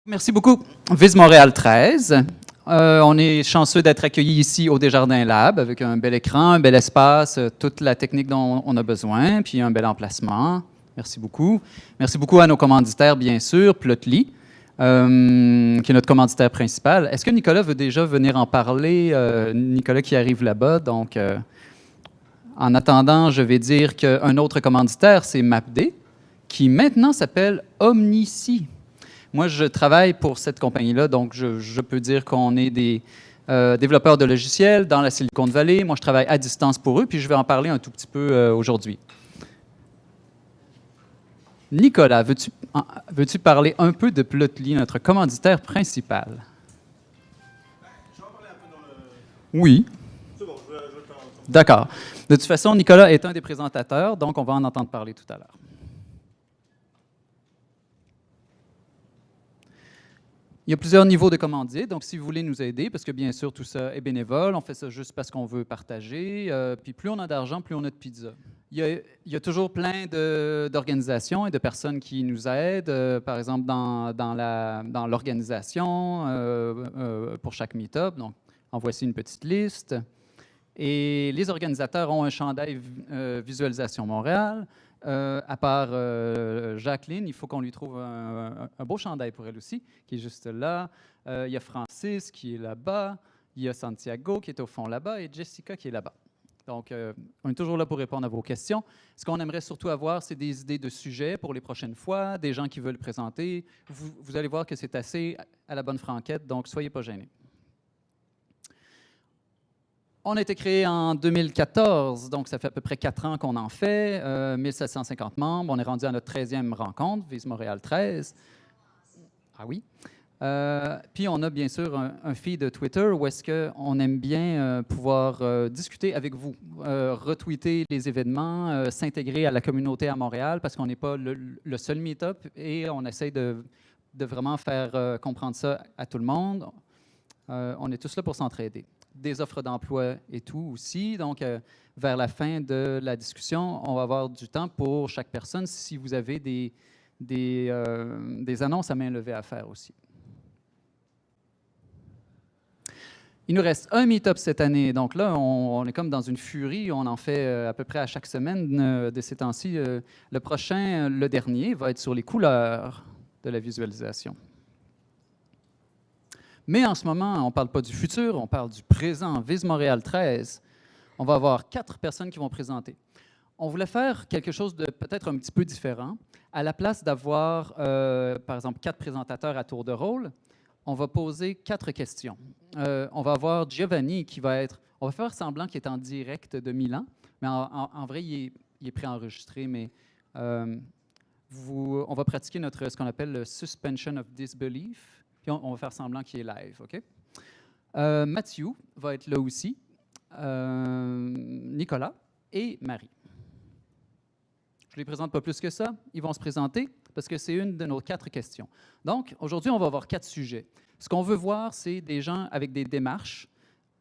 Merci beaucoup. Viz Montréal 13. On est chanceux d'être accueillis ici au Desjardins Lab avec un bel écran, un bel espace, toute la technique dont on a besoin, puis un bel emplacement. Merci beaucoup. Merci beaucoup à nos commanditaires, bien sûr, Plotly, qui est notre commanditaire principal. Est-ce que Nicolas veut déjà venir en parler? Nicolas qui arrive là-bas, donc en attendant, je vais dire qu'un autre commanditaire, c'est MapD, qui maintenant s'appelle Omnici. Moi, je travaille pour cette compagnie-là, donc je peux dire qu'on est des développeurs de logiciels dans la Silicon Valley. Moi, je travaille à distance pour eux, puis je vais en parler un tout petit peu aujourd'hui. Nicolas, veux-tu parler un peu de Plotly, notre commanditaire principal? Je vais en parler un peu dans le... Oui. C'est bon, je vais le faire. D'accord. De toute façon, Nicolas est un des présentateurs, donc on va en entendre parler tout à l'heure. Il y a plusieurs niveaux de commandites, donc si vous voulez nous aider, parce que bien sûr, tout ça est bénévole, on fait ça juste parce qu'on veut partager, puis plus on a d'argent, plus on a de pizza. Il y a toujours plein d'organisations et de personnes qui nous aident, par exemple dans l'organisation pour chaque meet-up, donc en voici une petite liste. Et les organisateurs ont un chandail Visualisation Montréal. À part Jacqueline, il faut qu'on lui trouve un beau chandail pour elle aussi, qui est juste là. Il y a Francis qui est là-bas. Il y a Santiago qui est au fond là-bas et Jessica qui est là-bas. Donc, on est toujours là pour répondre à vos questions. Ce qu'on aimerait surtout avoir, c'est des idées de sujets pour les prochaines fois, des gens qui veulent présenter. Vous allez voir que c'est assez à la bonne franquette, donc soyez pas gênés. On a été créé en 2014, donc ça fait à peu près 4 ans qu'on en fait, 1750 membres. On est rendu à notre 13e rencontre, Viz Montréal 13. Ah oui. Puis on a bien sûr un feed de Twitter où est-ce qu'on aime bien pouvoir discuter avec vous, retweeter les événements, s'intégrer à la communauté à Montréal parce qu'on n'est pas le seul meet-up et on essaie de vraiment faire comprendre ça à tout le monde. On est tous là pour s'entraider. Des offres d'emploi et tout aussi. Donc, vers la fin de la discussion, on va avoir du temps pour chaque personne si vous avez des annonces à main levée à faire aussi. Il nous reste un meet-up cette année. Donc là, on est comme dans une furie. On en fait à peu près à chaque semaine de ces temps-ci. Le prochain, le dernier, va être sur les couleurs de la visualisation. Mais en ce moment, on ne parle pas du futur, on parle du présent. Viz Montréal 13, on va avoir 4 personnes qui vont présenter. On voulait faire quelque chose de peut-être un petit peu différent. À la place d'avoir, par exemple, 4 présentateurs à tour de rôle, on va poser 4 questions. On va avoir Giovanni qui va être... On va faire semblant qu'il est en direct de Milan, mais en vrai, il est préenregistré, mais on va pratiquer ce qu'on appelle le suspension of disbelief. Puis on va faire semblant qu'il est live, OK? Mathieu va être là aussi, Nicolas et Marie. Je ne les présente pas plus que ça. Ils vont se présenter parce que c'est une de nos 4 questions. Donc, aujourd'hui, on va avoir 4 sujets. Ce qu'on veut voir, c'est des gens avec des démarches,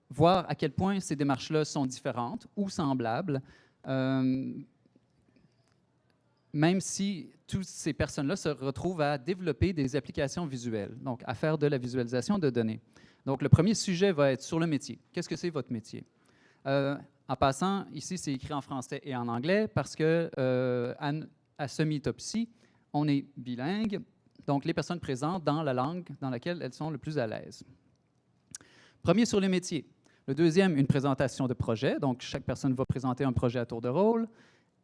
voir à quel point ces démarches-là sont différentes ou semblables, même si toutes ces personnes-là se retrouvent à développer des applications visuelles, donc à faire de la visualisation de données. Donc, le premier sujet va être sur le métier. Qu'est-ce que c'est votre métier? En passant, ici, c'est écrit en français et en anglais parce que à ce meet-up-ci, on est bilingue, donc les personnes présentes dans la langue dans laquelle elles sont le plus à l'aise. Premier sur le métier. Le deuxième, une présentation de projet. Donc, chaque personne va présenter un projet à tour de rôle.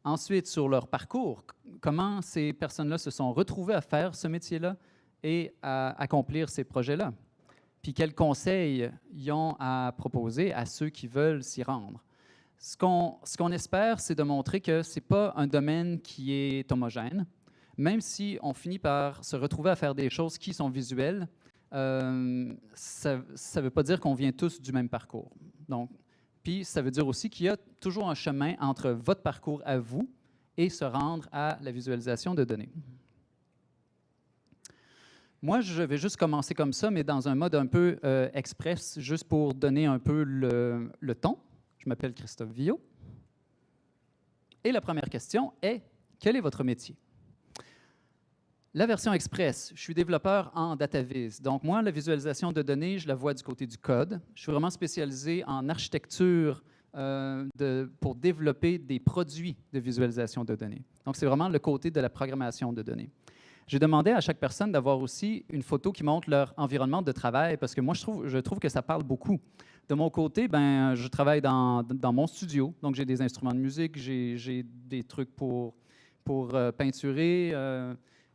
Ensuite, sur leur parcours, comment ces personnes-là se sont retrouvées à faire ce métier-là et à accomplir ces projets-là. Puis quels conseils ils ont à proposer à ceux qui veulent s'y rendre. Ce qu'on espère, c'est de montrer que ce n'est pas un domaine qui est homogène. Même si on finit par se retrouver à faire des choses qui sont visuelles, ça ne veut pas dire qu'on vient tous du même parcours. Donc, puis, ça veut dire aussi qu'il y a toujours un chemin entre votre parcours à vous et se rendre à la visualisation de données. Moi, je vais juste commencer comme ça, mais dans un mode un peu express, juste pour donner un peu le ton. Je m'appelle Christophe Villot. Et la première question est, quel est votre métier? La version express, je suis développeur en DataVis. Donc, moi, la visualisation de données, je la vois du côté du code. Je suis vraiment spécialisé en architecture pour développer des produits de visualisation de données. Donc, c'est vraiment le côté de la programmation de données. J'ai demandé à chaque personne d'avoir aussi une photo qui montre leur environnement de travail parce que moi, je trouve que ça parle beaucoup. De mon côté, ben, je travaille dans mon studio. Donc, j'ai des instruments de musique, j'ai des trucs pour peinturer.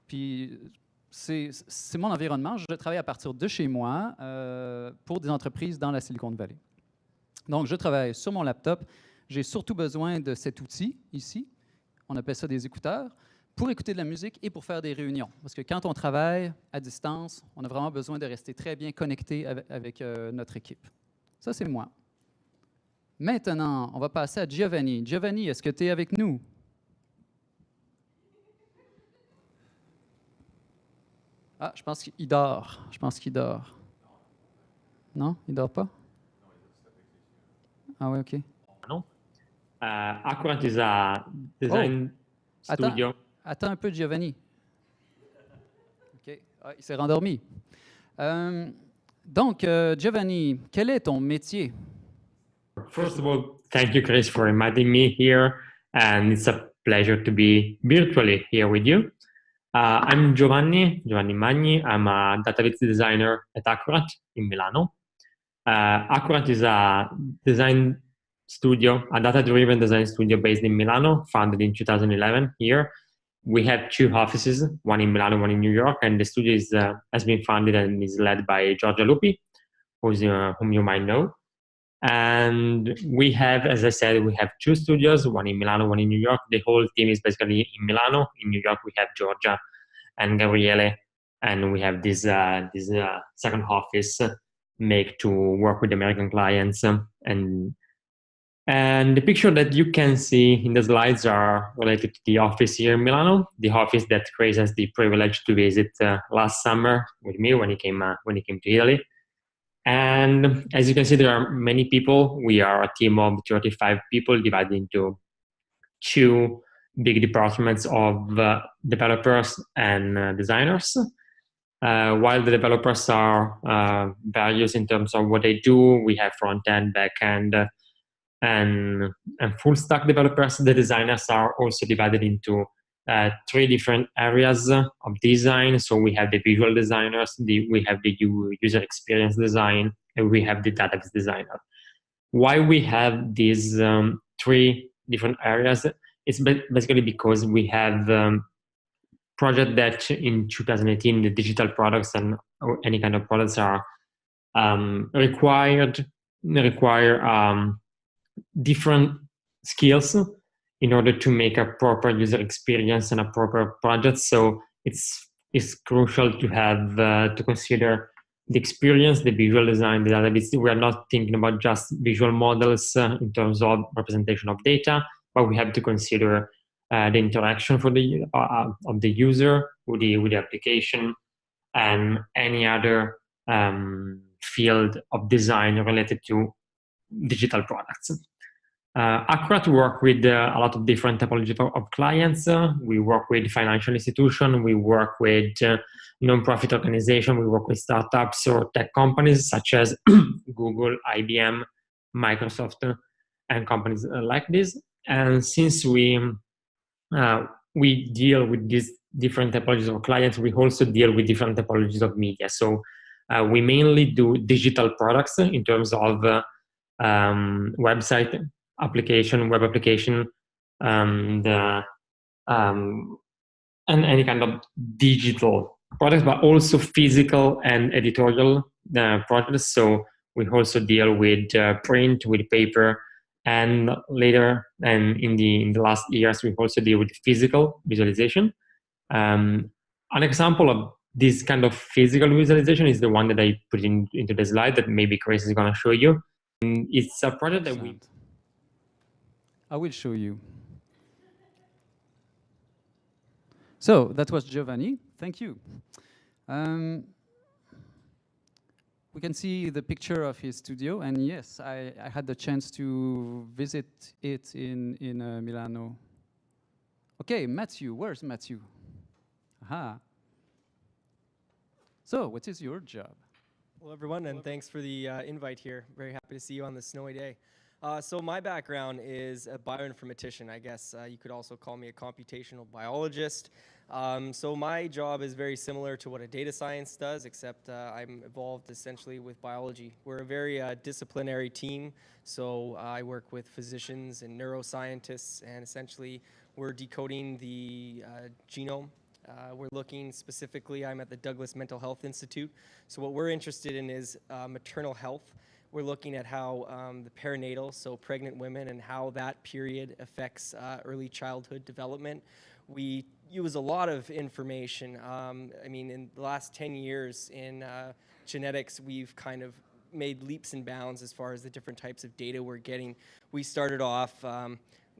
Puis c'est mon environnement. Je travaille à partir de chez moi pour des entreprises dans la Silicon Valley. Donc, je travaille sur mon laptop. J'ai surtout besoin de cet outil ici. On appelle ça des écouteurs pour écouter de la musique et pour faire des réunions. Parce que quand on travaille à distance, on a vraiment besoin de rester très bien connecté avec notre équipe. Ça, c'est moi. Maintenant, on va passer à Giovanni. Giovanni, est-ce que tu es avec nous? Ah, je pense qu'il dort. Je pense qu'il dort. Non, il dort pas? Ah oui, OK. No? Accurate is a design studio. Attends un peu, Giovanni. OK. Ah, il s'est rendormi. Donc, Giovanni, quel est ton métier? First of all, thank you, Chris, for inviting me here. And it's a pleasure to be virtually here with you. I'm Giovanni Magni. I'm a database designer at Accurate in Milano. Accurate is a design studio, a data-driven design studio based in Milano, founded in 2011 here. We have two offices, one in Milano, one in New York, and the studio has been founded and is led by Giorgia Lupi, whom you might know. And we have, as I said, we have two studios, one in Milano, one in New York. The whole team is basically in Milano. In New York, we have Giorgia and Gabriele, and we have this second office make to work with American clients. And the picture that you can see in the slides are related to the office here in Milano, the office that Chris has the privilege to visit last summer with me when he came to Italy. And as you can see, there are many people. We are a team of 35 people divided into two big departments of developers and designers. While the developers are various in terms of what they do, we have front-end, back-end, and full stack developers. The designers are also divided into three different areas of design. So we have the visual designers, we have the user experience design, and we have the database designer. Why we have these three different areas? It's basically because we have project that in 2018, the digital products and any kind of products are require different skills in order to make a proper user experience and a proper project. So it's crucial to have to consider the experience, the visual design, the database. We are not thinking about just visual models in terms of representation of data, but we have to consider the interaction for of the user with the application and any other field of design related to digital products. Accurate work with a lot of different typologies of clients. We work with financial institutions, we work with non-profit organizations, we work with startups or tech companies such as Google, IBM, Microsoft, and companies like this. And since we deal with these different typologies of clients, we also deal with different typologies of media. So we mainly do digital products in terms of website application, web application, and any kind of digital products, but also physical and editorial projects. So we also deal with print, with paper, and later, and in the last years, we also deal with physical visualization. An example of this kind of physical visualization is the one that I put into the slide that maybe Chris is going to show you. It's a project that I will show you. So that was Giovanni. Thank you. We can see the picture of his studio, and yes, I had the chance to visit it in Milano. Okay, Matthew, where's Matthew? Aha. So, what is your job? Hello, everyone, and thanks for the invite here. Very happy to see you on this snowy day. So my background is a bioinformatician. I guess you could also call me a computational biologist. So my job is very similar to what a data science does, except I'm involved essentially with biology. We're a very disciplinary team, so I work with physicians and neuroscientists, and essentially we're decoding the genome. We're looking specifically, I'm at the Douglas Mental Health Institute. So what we're interested in is maternal health. We're looking at how the perinatal, so pregnant women, and how that period affects early childhood development. We use a lot of information. I mean, in the last 10 years in genetics, we've kind of made leaps and bounds as far as the different types of data we're getting. We started off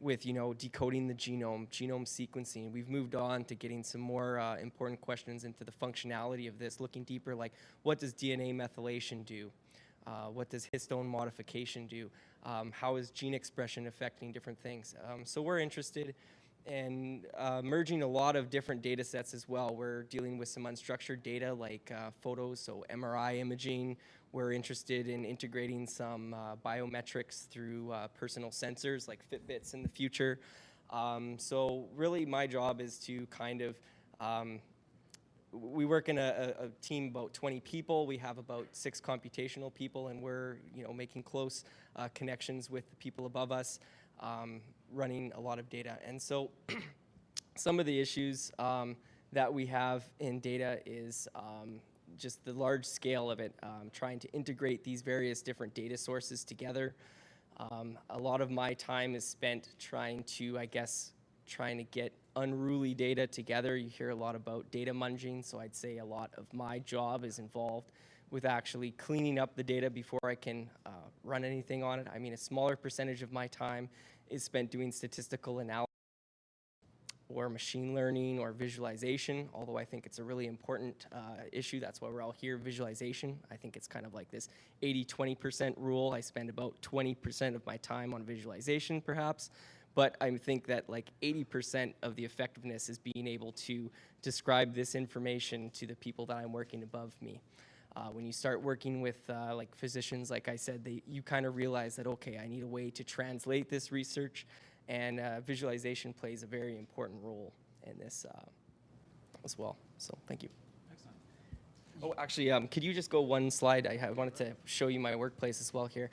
with decoding the genome sequencing. We've moved on to getting some more important questions into the functionality of this, looking deeper, like what does DNA methylation do? What does histone modification do? How is gene expression affecting different things? So we're interested in merging a lot of different data sets as well. We're dealing with some unstructured data like photos, so MRI imaging. We're interested in integrating some biometrics through personal sensors like Fitbits in the future. So really my job is to kind of we work in a team about 20 people. We have about 6 computational people, and we're making close connections with the people above us, running a lot of data. And so some of the issues that we have in data is just the large scale of it, trying to integrate these various different data sources together. A lot of my time is spent trying to get unruly data together. You hear a lot about data munging, so I'd say a lot of my job is involved with actually cleaning up the data before I can run anything on it. I mean, a smaller percentage of my time is spent doing statistical analysis or machine learning or visualization, although I think it's a really important issue. That's why we're all here, visualization. I think it's kind of like this 80-20% rule. I spend about 20% of my time on visualization, perhaps. But I think that like 80% of the effectiveness is being able to describe this information to the people that I'm working above me. When you start working with like physicians, like I said, you kind of realize that, okay, I need a way to translate this research, and visualization plays a very important role in this as well. So thank you. Excellent. Oh, actually, could you just go one slide? I wanted to show you my workplace as well here.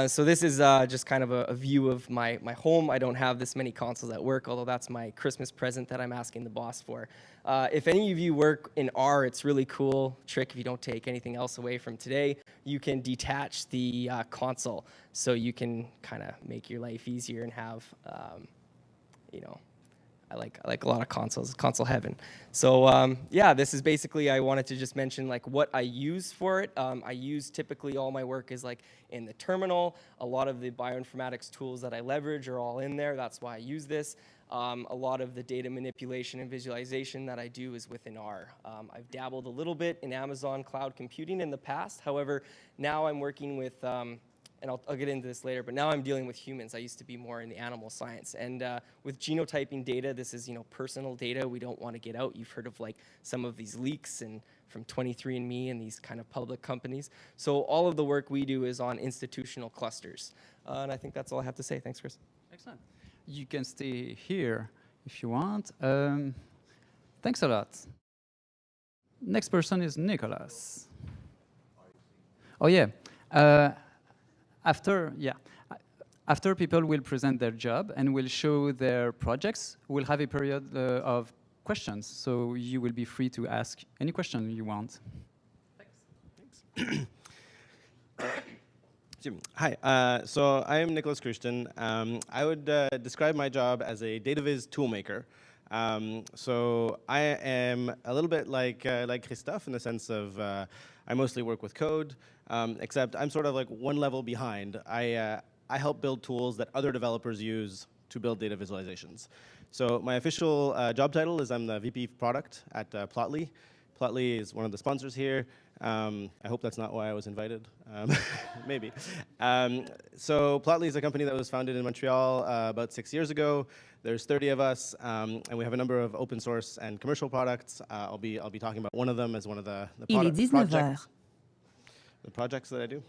So this is just kind of a view of my home. I don't have this many consoles at work, although that's my Christmas present that I'm asking the boss for. If any of you work in R, it's really cool trick if you don't take anything else away from today. You can detach the console, so you can kind of make your life easier and have, I like a lot of consoles, console heaven. So yeah, this is basically, I wanted to just mention like what I use for it. I use typically all my work is like in the terminal. A lot of the bioinformatics tools that I leverage are all in there. That's why I use this. A lot of the data manipulation and visualization that I do is within R. I've dabbled a little bit in Amazon cloud computing in the past. However, now I'm working with and I'll get into this later, but now I'm dealing with humans. I used to be more in the animal science. And with genotyping data, this is personal data we don't want to get out. You've heard of like some of these leaks and from 23andMe and these kind of public companies. So all of the work we do is on institutional clusters. And I think that's all I have to say. Thanks, Chris. Excellent. You can stay here if you want. Thanks a lot. Next person is Nicholas. Oh yeah. After people will present their job and will show their projects, we'll have a period of questions. So you will be free to ask any question you want. Thanks. Hi, so I am Nicholas Kirsten. I would describe my job as a data viz toolmaker. So I am a little bit like Christophe in the sense of I mostly work with code, except I'm sort of like one level behind. I help build tools that other developers use to build data visualizations. So my official job title is I'm the VP of product at Plotly. Plotly is one of the sponsors here. I hope that's not why I was invited. Maybe. So Plotly is a company that was founded in Montreal about 6 years ago. There's 30 of us, and we have a number of open source and commercial products. I'll be talking about one of them as one of the Il est 19 projects. heures. The projects that I do.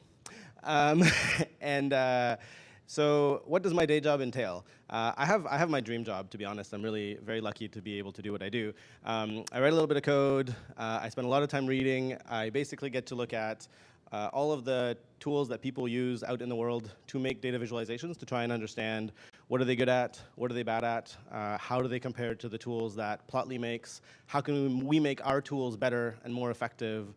So what does my day job entail? I have my dream job, to be honest. I'm really very lucky to be able to do what I do. I write a little bit of code. I spend a lot of time reading. I basically get to look at all of the tools that people use out in the world to make data visualizations, to try and understand what are they good at, what are they bad at, how do they compare to the tools that Plotly makes, how can we make our tools better and more effective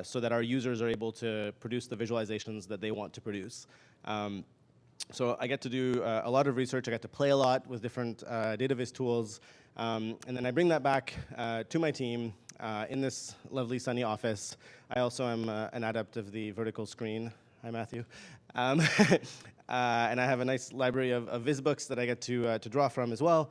so that our users are able to produce the visualizations that they want to produce. So I get to do a lot of research. I get to play a lot with different data viz tools. And then I bring that back to my team in this lovely sunny office. I also am an adept of the vertical screen. Hi, Matthew. And I have a nice library of viz books that I get to draw from as well.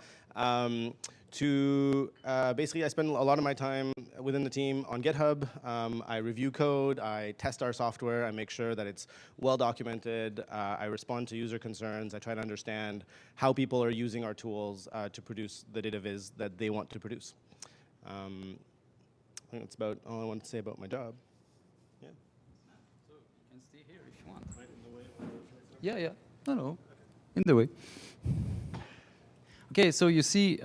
Basically, I spend a lot of my time within the team on GitHub. I review code, I test our software, I make sure that it's well documented, I respond to user concerns, I try to understand how people are using our tools to produce the data viz that they want to produce. I think that's about all I want to say about my job. Yeah. So you can stay here if you want. Right in the way. Yeah. No. In the way. Okay, so you see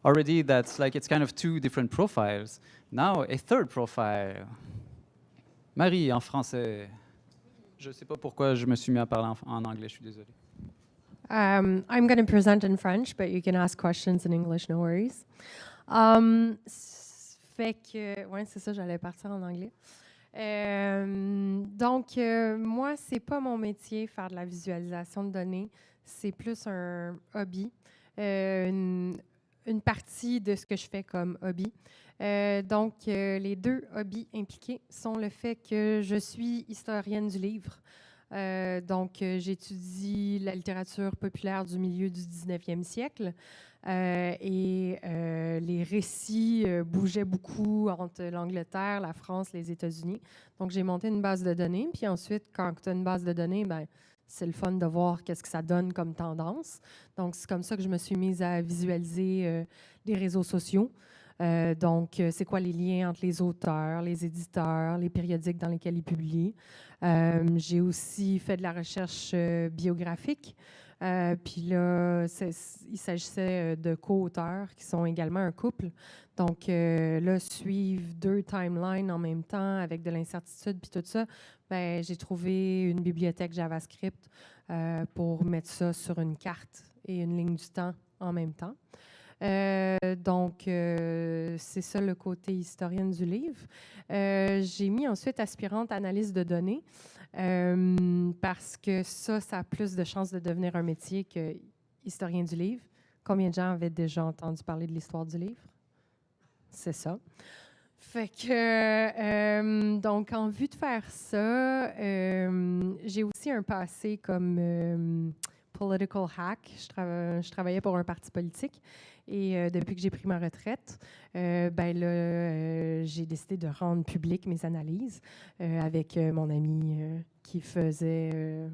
already that's like it's kind of two different profiles. Now a third profile. Marie en français. Je ne sais pas pourquoi je me suis mis à parler en anglais, je suis désolé. I'm going to present in French, but you can ask questions in English, no worries. Fait que, ouais, c'est ça, j'allais partir en anglais. Donc, moi, c'est pas mon métier, faire de la visualisation de données. C'est plus un hobby, une partie de ce que je fais comme hobby. Donc, les deux hobbies impliqués sont le fait que je suis historienne du livre. Donc, j'étudie la littérature populaire du milieu du 19e siècle et les récits bougeaient beaucoup entre l'Angleterre, la France, les États-Unis. Donc, j'ai monté une base de données. Puis ensuite, quand tu as une base de données, ben, c'est le fun de voir qu'est-ce que ça donne comme tendance. Donc, c'est comme ça que je me suis mise à visualiser les réseaux sociaux. Donc, c'est quoi les liens entre les auteurs, les éditeurs, les périodiques dans lesquels ils publient. J'ai aussi fait de la recherche biographique. Puis là, il s'agissait de co-auteurs qui sont également un couple. Donc, là, suivre deux timelines en même temps avec de l'incertitude puis tout ça, ben, j'ai trouvé une bibliothèque JavaScript pour mettre ça sur une carte et une ligne du temps en même temps. Donc, c'est ça le côté historienne du livre. J'ai mis ensuite aspirante analyse de données parce que ça a plus de chances de devenir un métier que historien du livre. Combien de gens avaient déjà entendu parler de l'histoire du livre? C'est ça. Fait que, donc, en vue de faire ça, j'ai aussi un passé comme political hack. Je travaillais pour un parti politique. Et depuis que j'ai pris ma retraite, ben là, j'ai décidé de rendre publiques mes analyses avec mon ami qui faisait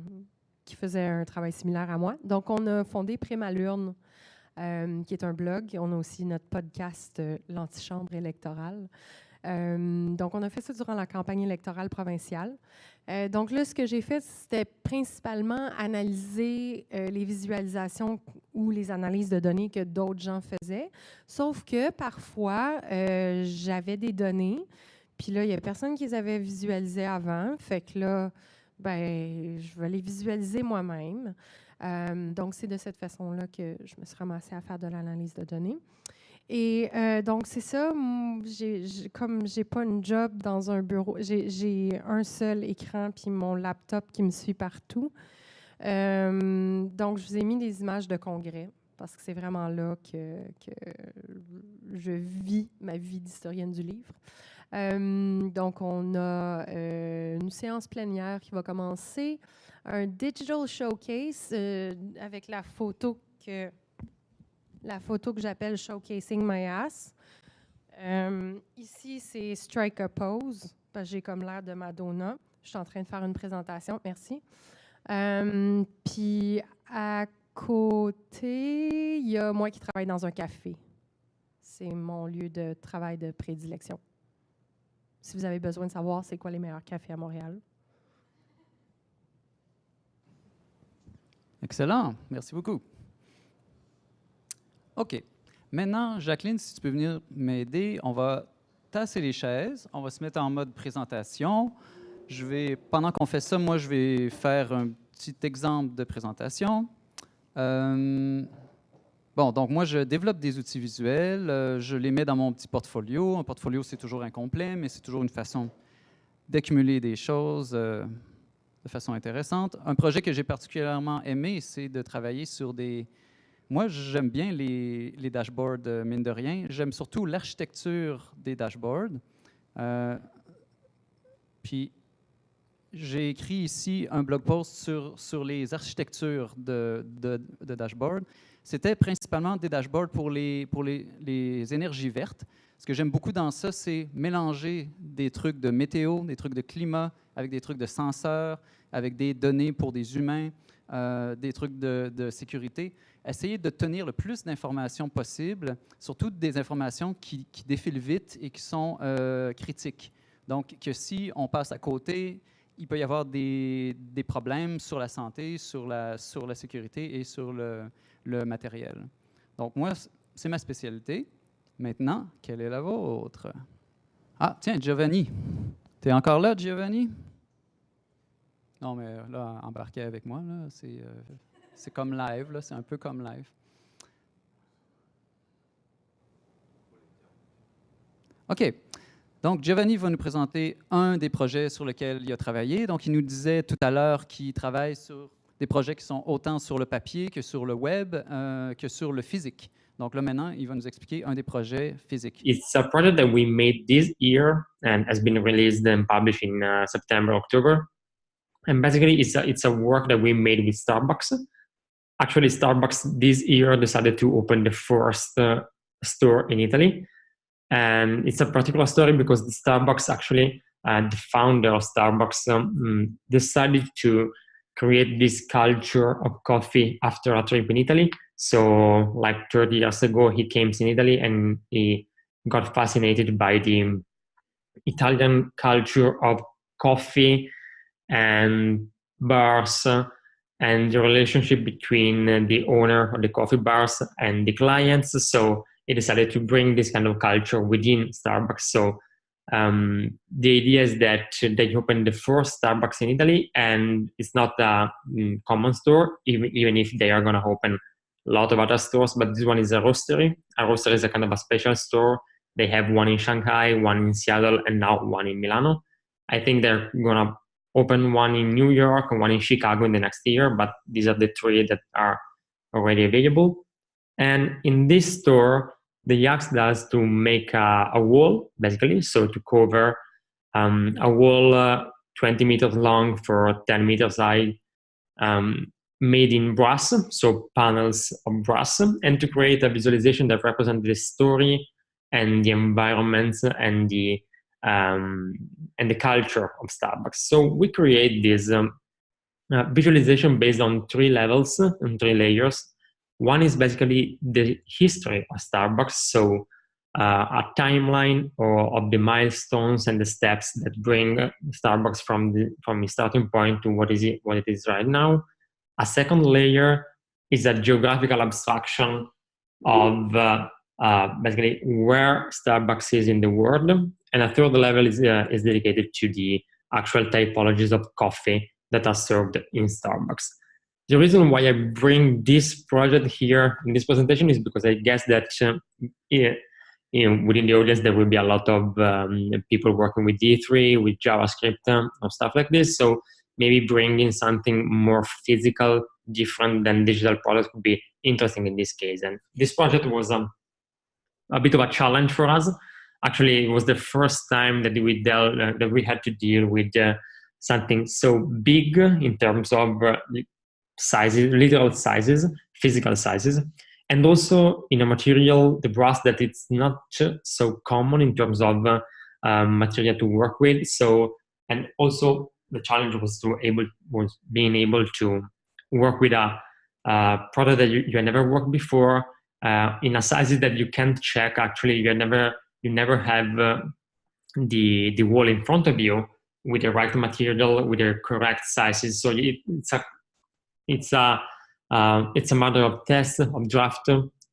un travail similaire à moi. Donc, on a fondé Prémalurne, qui est un blog. On a aussi notre podcast L'Antichambre électorale. Donc, on a fait ça durant la campagne électorale provinciale. Donc là, ce que j'ai fait, c'était principalement analyser les visualisations ou les analyses de données que d'autres gens faisaient. Sauf que parfois, j'avais des données, puis là, il n'y a personne qui les avait visualisées avant. Fait que là, ben, je vais les visualiser moi-même. Donc, c'est de cette façon-là que je me suis ramassée à faire de l'analyse de données. Et donc, c'est ça. Comme j'ai pas une job dans un bureau, j'ai un seul écran puis mon laptop qui me suit partout. Donc, je vous ai mis des images de congrès parce que c'est vraiment là que je vis ma vie d'historienne du livre. Donc, on a une séance plénière qui va commencer, un digital showcase avec la photo que j'appelle Showcasing My Ass. Ici, c'est Strike a Pose, parce que j'ai comme l'air de Madonna. Je suis en train de faire une présentation, merci. Puis à côté, il y a moi qui travaille dans un café. C'est mon lieu de travail de prédilection. Si vous avez besoin de savoir c'est quoi les meilleurs cafés à Montréal. Excellent, merci beaucoup. OK. Maintenant, Jacqueline, si tu peux venir m'aider, on va tasser les chaises, on va se mettre en mode présentation. Pendant qu'on fait ça, moi, je vais faire un petit exemple de présentation. Donc moi, je développe des outils visuels, je les mets dans mon petit portfolio. Un portfolio, c'est toujours incomplet, mais c'est toujours une façon d'accumuler des choses de façon intéressante. Un projet que j'ai particulièrement aimé, c'est de travailler sur des... Moi, j'aime bien les dashboards, mine de rien. J'aime surtout l'architecture des dashboards. Puis, j'ai écrit ici un blog post sur les architectures de dashboards. C'était principalement des dashboards pour les énergies vertes. Ce que j'aime beaucoup dans ça, c'est mélanger des trucs de météo, des trucs de climat, avec des trucs de senseurs, avec des données pour des humains, des trucs de sécurité. Essayer de tenir le plus d'informations possible, surtout des informations qui défilent vite et qui sont critiques. Donc, que si on passe à côté, il peut y avoir des problèmes sur la santé, sur la sécurité et sur le matériel. Donc, moi, c'est ma spécialité. Maintenant, quelle est la vôtre? Ah, tiens, Giovanni. Tu es encore là, Giovanni? Non, mais là, embarquez avec moi. Là, c'est comme live, là, c'est un peu comme live. OK. Donc, Giovanni va nous présenter un des projets sur lesquels il a travaillé. Donc, il nous disait tout à l'heure qu'il travaille sur des projets qui sont autant sur le papier que sur le web, que sur le physique. Donc là, maintenant, il va nous expliquer un des projets physiques. It's a project that we made this year and has been released and published in September, October. And basically, it's a work that we made with Starbucks. Actually, Starbucks this year decided to open the first store in Italy. And it's a particular story because the Starbucks actually, the founder of Starbucks decided to create this culture of coffee after a trip in Italy. So like 30 years ago, he came in Italy and he got fascinated by the Italian culture of coffee and bars and the relationship between the owner of the coffee bars and the clients. So he decided to bring this kind of culture within Starbucks. So the idea is that they opened the first Starbucks in Italy, and it's not a common store, even if they are going to open a lot of other stores, but this one is a roastery. A roastery is a kind of a special store. They have one in Shanghai, one in Seattle, and now one in Milano. I think they're going to open one in New York and one in Chicago in the next year, but these are the three that are already available. And in this store, they asked us to make a wall, basically, so to cover a wall 20 meters long for 10 meters high, made in brass, so panels of brass, and to create a visualization that represents the story and the environment and the culture of Starbucks. So we create this visualization based on 3 levels and 3 layers. One is basically the history of Starbucks, so a timeline of the milestones and the steps that bring Starbucks from the starting point to what it is right now. A second layer is a geographical abstraction of basically where Starbucks is in the world, and a third level is dedicated to the actual typologies of coffee that are served in Starbucks. The reason why I bring this project here in this presentation is because I guess that within the audience there will be a lot of people working with D3, with JavaScript, or stuff like this. So maybe bringing something more physical, different than digital products would be interesting in this case. And this project was a bit of a challenge for us. Actually, it was the first time that we had to deal with something so big in terms of sizes, literal sizes, physical sizes, And also in a material, the brass, that it's not so common in terms of material to work with. So, and also the challenge was being able to work with a product that you never worked before, in a sizes that you can't check. Actually, you never have the wall in front of you with the right material, with the correct sizes. So it's a matter of test, of draft.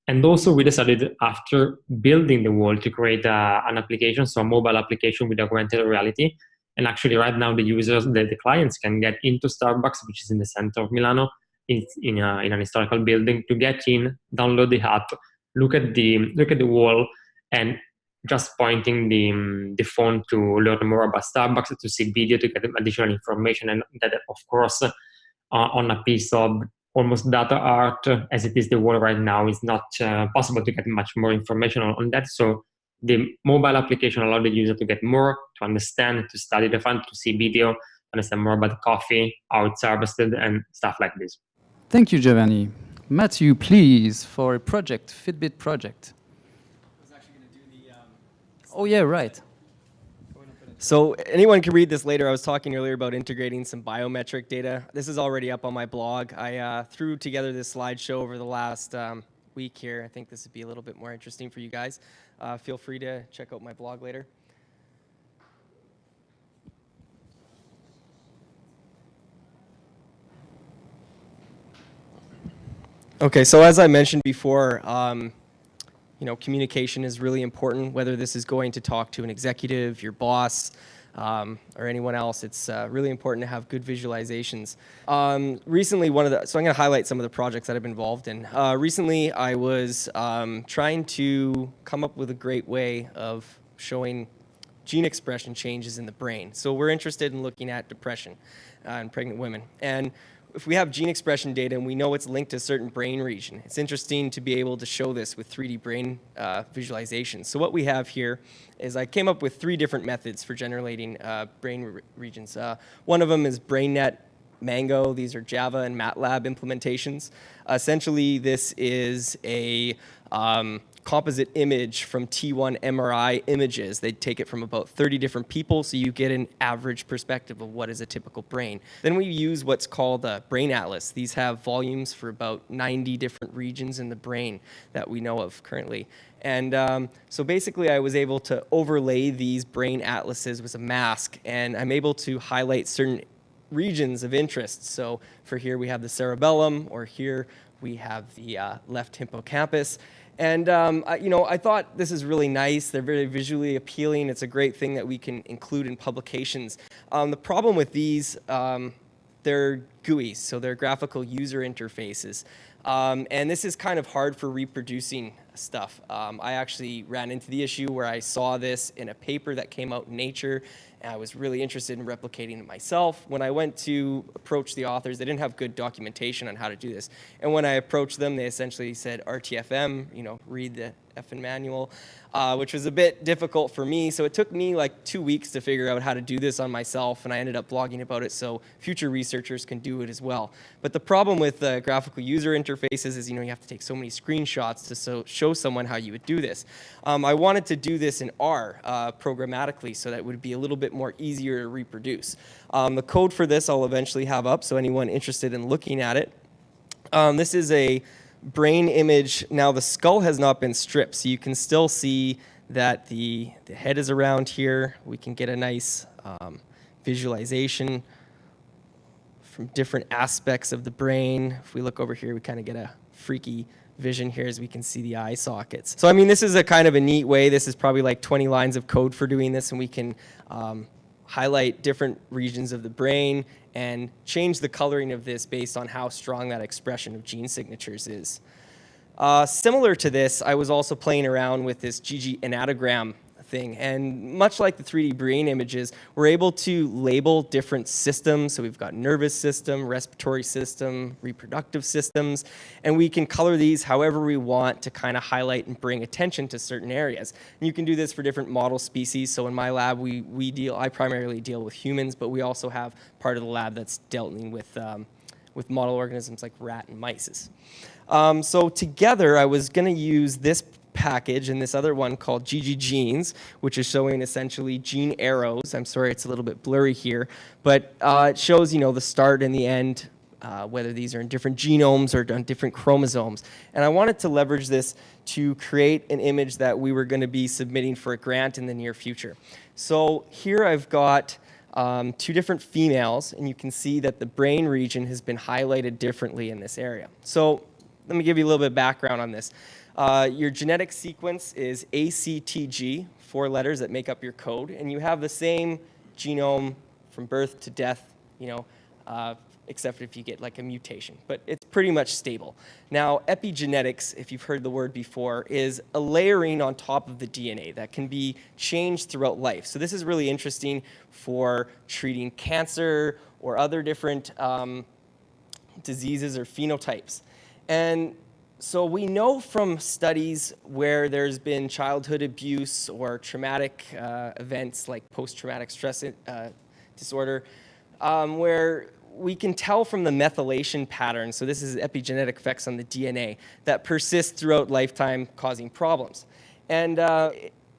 And also we decided, after building the wall, to create an application, so a mobile application with augmented reality. And actually right now the clients can get into Starbucks, which is in the center of Milano. It's in an historical building. To get in, download the app, look at the wall, and just pointing the phone to learn more about Starbucks, to see video, to get additional information. And that, of course, on a piece of almost data art, as it is the wall right now, is not possible to get much more information on that. So the mobile application allowed the user to get more, to understand, to study the fund, to see video, understand more about coffee, how it's harvested, and stuff like this. Thank you, Giovanni. Matthew, please, for a project, Fitbit project. I was actually going to do the... Oh, yeah, right. So anyone can read this later. I was talking earlier about integrating some biometric data. This is already up on my blog. I threw together this slideshow over the last week here. I think this would be a little bit more interesting for you guys. Feel free to check out my blog later. Okay, so as I mentioned before, communication is really important, whether this is going to talk to an executive, your boss, or anyone else. It's really important to have good visualizations. Recently, so I'm going to highlight some of the projects that I've been involved in. Recently, I was trying to come up with a great way of showing gene expression changes in the brain. So we're interested in looking at depression in pregnant women. And if we have gene expression data and we know it's linked to a certain brain region, it's interesting to be able to show this with 3D brain visualization. So what we have here is I came up with 3 different methods for generating brain regions. One of them is BrainNet, Mango. These are Java and MATLAB implementations. Essentially, this is a composite image from T1 MRI images. They take it from about 30 different people, so you get an average perspective of what is a typical brain. Then we use what's called a brain atlas. These have volumes for about 90 different regions in the brain that we know of currently. And so basically, I was able to overlay these brain atlases with a mask, and I'm able to highlight certain regions of interest. So for here, we have the cerebellum, or here we have the left hippocampus. And I thought this is really nice. They're very visually appealing. It's a great thing that we can include in publications. The problem with these, they're GUIs, so they're graphical user interfaces. And this is kind of hard for reproducing stuff. I actually ran into the issue where I saw this in a paper that came out in Nature, and I was really interested in replicating it myself. When I went to approach the authors, they didn't have good documentation on how to do this. And when I approached them, they essentially said RTFM, read the effing manual, which was a bit difficult for me. So it took me like 2 weeks to figure out how to do this on myself, and I ended up blogging about it so future researchers can do it as well. But the problem with graphical user interfaces is, you have to take so many screenshots to show someone how you would do this. I wanted to do this in R programmatically so that it would be a little bit more easier to reproduce. The code for this I'll eventually have up, so anyone interested in looking at it. This is a brain image. Now the skull has not been stripped, so you can still see that the head is around here. We can get a nice visualization from different aspects of the brain. If we look over here, we kind of get a freaky vision here as we can see the eye sockets. So this is a kind of a neat way. This is probably like 20 lines of code for doing this, and we can highlight different regions of the brain and change the coloring of this based on how strong that expression of gene signatures is. Similar to this, I was also playing around with this GG anatogram thing, and much like the 3D brain images, we're able to label different systems. So we've got nervous system, respiratory system, reproductive systems, and we can color these however we want to kind of highlight and bring attention to certain areas. And you can do this for different model species. So in my lab, I primarily deal with humans, but we also have part of the lab that's dealing with with model organisms like rat and mice. So together, I was going to use this package and this other one called GGGenes, which is showing essentially gene arrows. I'm sorry, it's a little bit blurry here, but it shows, the start and the end, whether these are in different genomes or on different chromosomes. And I wanted to leverage this to create an image that we were going to be submitting for a grant in the near future. So here I've got 2 different females, and you can see that the brain region has been highlighted differently in this area. So let me give you a little bit of background on this. Your genetic sequence is ACTG, 4 letters that make up your code, and you have the same genome from birth to death, except if you get like a mutation, but it's pretty much stable. Now, epigenetics, if you've heard the word before, is a layering on top of the DNA that can be changed throughout life. So this is really interesting for treating cancer or other different diseases or phenotypes. And so we know from studies where there's been childhood abuse or traumatic events like post-traumatic stress disorder, where we can tell from the methylation pattern, so this is epigenetic effects on the DNA, that persist throughout lifetime causing problems. And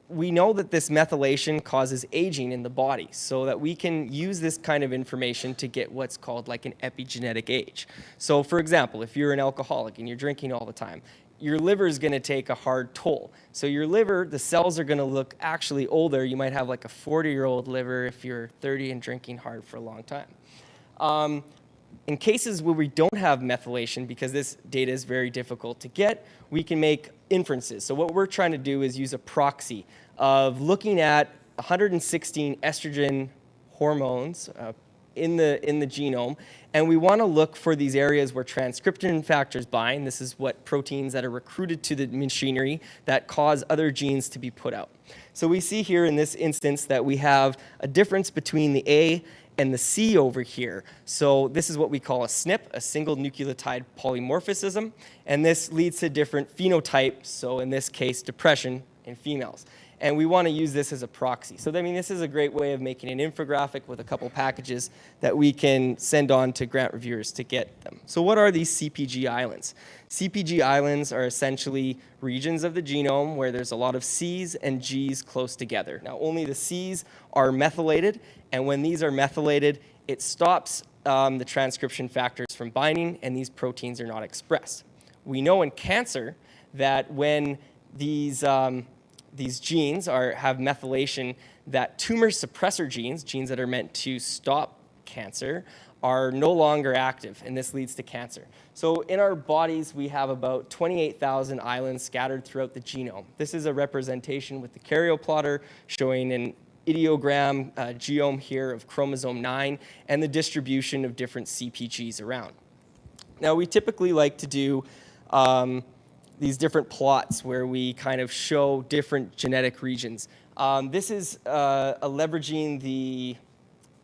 we know that this methylation causes aging in the body, so that we can use this kind of information to get what's called like an epigenetic age. So for example, if you're an alcoholic and you're drinking all the time, your liver is going to take a hard toll. So your liver, the cells are going to look actually older. You might have like a 40-year-old liver if you're 30 and drinking hard for a long time. In cases where we don't have methylation, because this data is very difficult to get, we can make inferences. So what we're trying to do is use a proxy of looking at 116 estrogen hormones in the genome, and we want to look for these areas where transcription factors bind. This is what proteins that are recruited to the machinery that cause other genes to be put out. So we see here in this instance that we have a difference between the A and the C over here. So this is what we call a SNP, a single nucleotide polymorphism, and this leads to different phenotypes, so in this case, depression in females. And we want to use this as a proxy. So this is a great way of making an infographic with a couple packages that we can send on to grant reviewers to get them. So what are these CPG islands? CPG islands are essentially regions of the genome where there's a lot of C's and G's close together. Now, only the C's are methylated, and when these are methylated, it stops the transcription factors from binding, and these proteins are not expressed. We know in cancer that when these genes have methylation, that tumor suppressor genes that are meant to stop cancer, are no longer active, and this leads to cancer. So in our bodies, we have about 28,000 islands scattered throughout the genome. This is a representation with the karyoplotter showing an ideogram geome here of chromosome 9 and the distribution of different CPGs around. Now, we typically like to do these different plots where we kind of show different genetic regions. This is leveraging the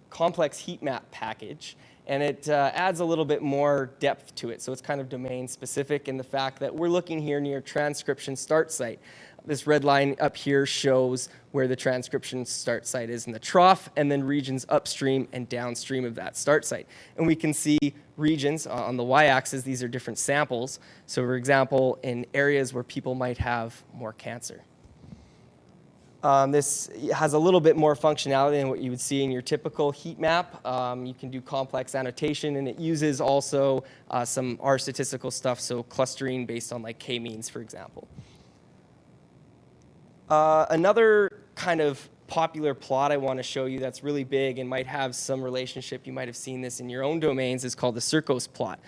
complex heat map package, and it adds a little bit more depth to it. So it's kind of domain specific in the fact that we're looking here near transcription start site. This red line up here shows where the transcription start site is in the trough, and then regions upstream and downstream of that start site. And we can see regions on the y-axis. These are different samples. So for example, in areas where people might have more cancer. This has a little bit more functionality than what you would see in your typical heat map. You can do complex annotation, and it uses also some R statistical stuff, so clustering based on like k-means, for example. Another kind of popular plot I want to show you that's really big and might have some relationship, you might have seen this in your own domains, is called the Circos plot.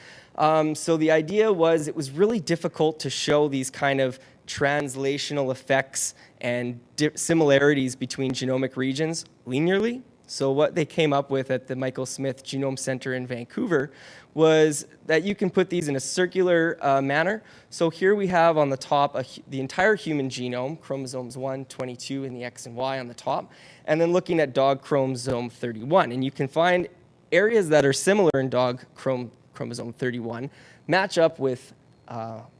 So the idea was it was really difficult to show these kind of translational effects and similarities between genomic regions linearly. So what they came up with at the Michael Smith Genome Center in Vancouver was that you can put these in a circular manner. So here we have on the top the entire human genome, chromosomes 1, 22, and the X and Y on the top, and then looking at dog chromosome 31. And you can find areas that are similar in dog chromosome 31 match up with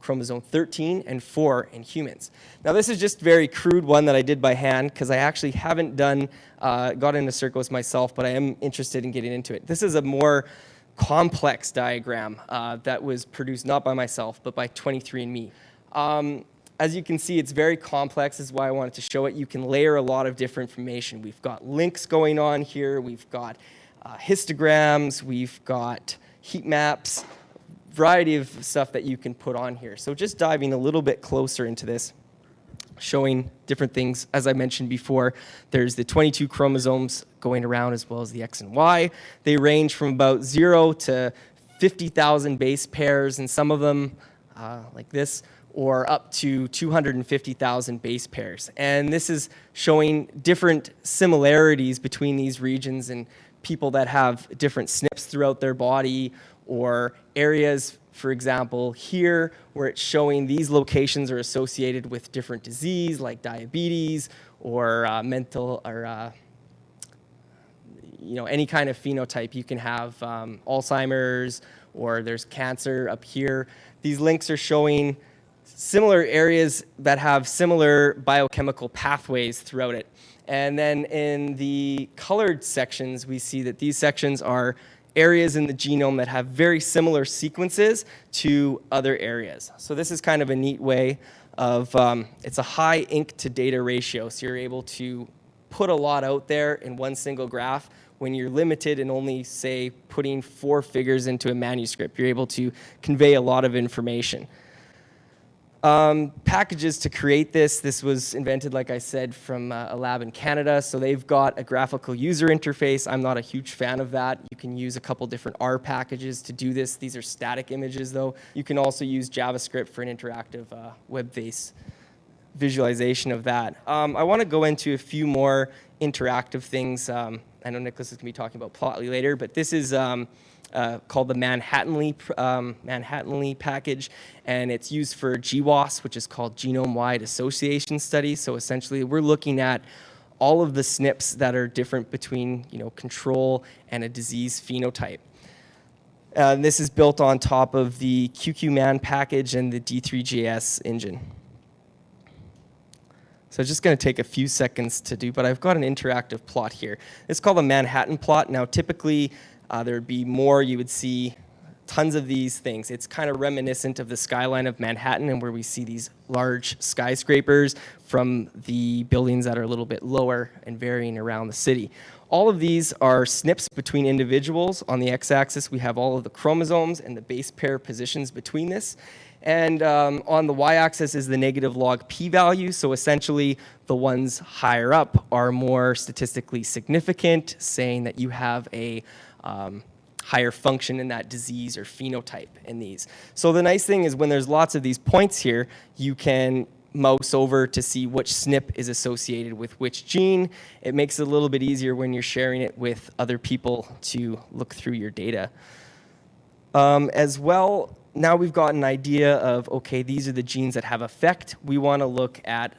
chromosome 13 and 4 in humans. Now this is just very crude one that I did by hand because I actually haven't got into Circos myself, but I am interested in getting into it. This is a more complex diagram that was produced not by myself, but by 23andMe. As you can see, it's very complex. This is why I wanted to show it. You can layer a lot of different information. We've got links going on here. We've got histograms. We've got heat maps, variety of stuff that you can put on here. So just diving a little bit closer into this, showing different things. As I mentioned before, there's the 22 chromosomes going around as well as the X and Y. They range from about 0 to 50,000 base pairs, and some of them, like this, or up to 250,000 base pairs. And this is showing different similarities between these regions and people that have different SNPs throughout their body, or areas, for example, here, where it's showing these locations are associated with different disease like diabetes or mental or any kind of phenotype. You can have Alzheimer's, or there's cancer up here. These links are showing similar areas that have similar biochemical pathways throughout it. And then in the colored sections, we see that these sections are areas in the genome that have very similar sequences to other areas. So this is kind of a neat way of, it's a high ink to data ratio, so you're able to put a lot out there in one single graph. When you're limited and only, say, putting 4 figures into a manuscript, you're able to convey a lot of information. Packages to create this. This was invented, like I said, from a lab in Canada. So they've got a graphical user interface. I'm not a huge fan of that. You can use a couple different R packages to do this. These are static images, though. You can also use JavaScript for an interactive web-based visualization of that. I want to go into a few more interactive things. I know Nicholas is going to be talking about Plotly later, but this is called the Manhattanly package, and it's used for GWAS, which is called Genome-Wide Association Study. So essentially, we're looking at all of the SNPs that are different between control and a disease phenotype. This is built on top of the QQMan package and the D3JS engine. So it's just going to take a few seconds to do, but I've got an interactive plot here. It's called a Manhattan plot. Now, typically, there would be more. You would see tons of these things. It's kind of reminiscent of the skyline of Manhattan, and where we see these large skyscrapers from the buildings that are a little bit lower and varying around the city. All of these are SNPs between individuals. On the x-axis, we have all of the chromosomes and the base pair positions between this. And on the y-axis is the negative log p-value. So essentially, the ones higher up are more statistically significant, saying that you have a higher function in that disease or phenotype in these. So the nice thing is when there's lots of these points here, you can mouse over to see which SNP is associated with which gene. It makes it a little bit easier when you're sharing it with other people to look through your data. As well, now we've got an idea of, okay, these are the genes that have effect. We want to look at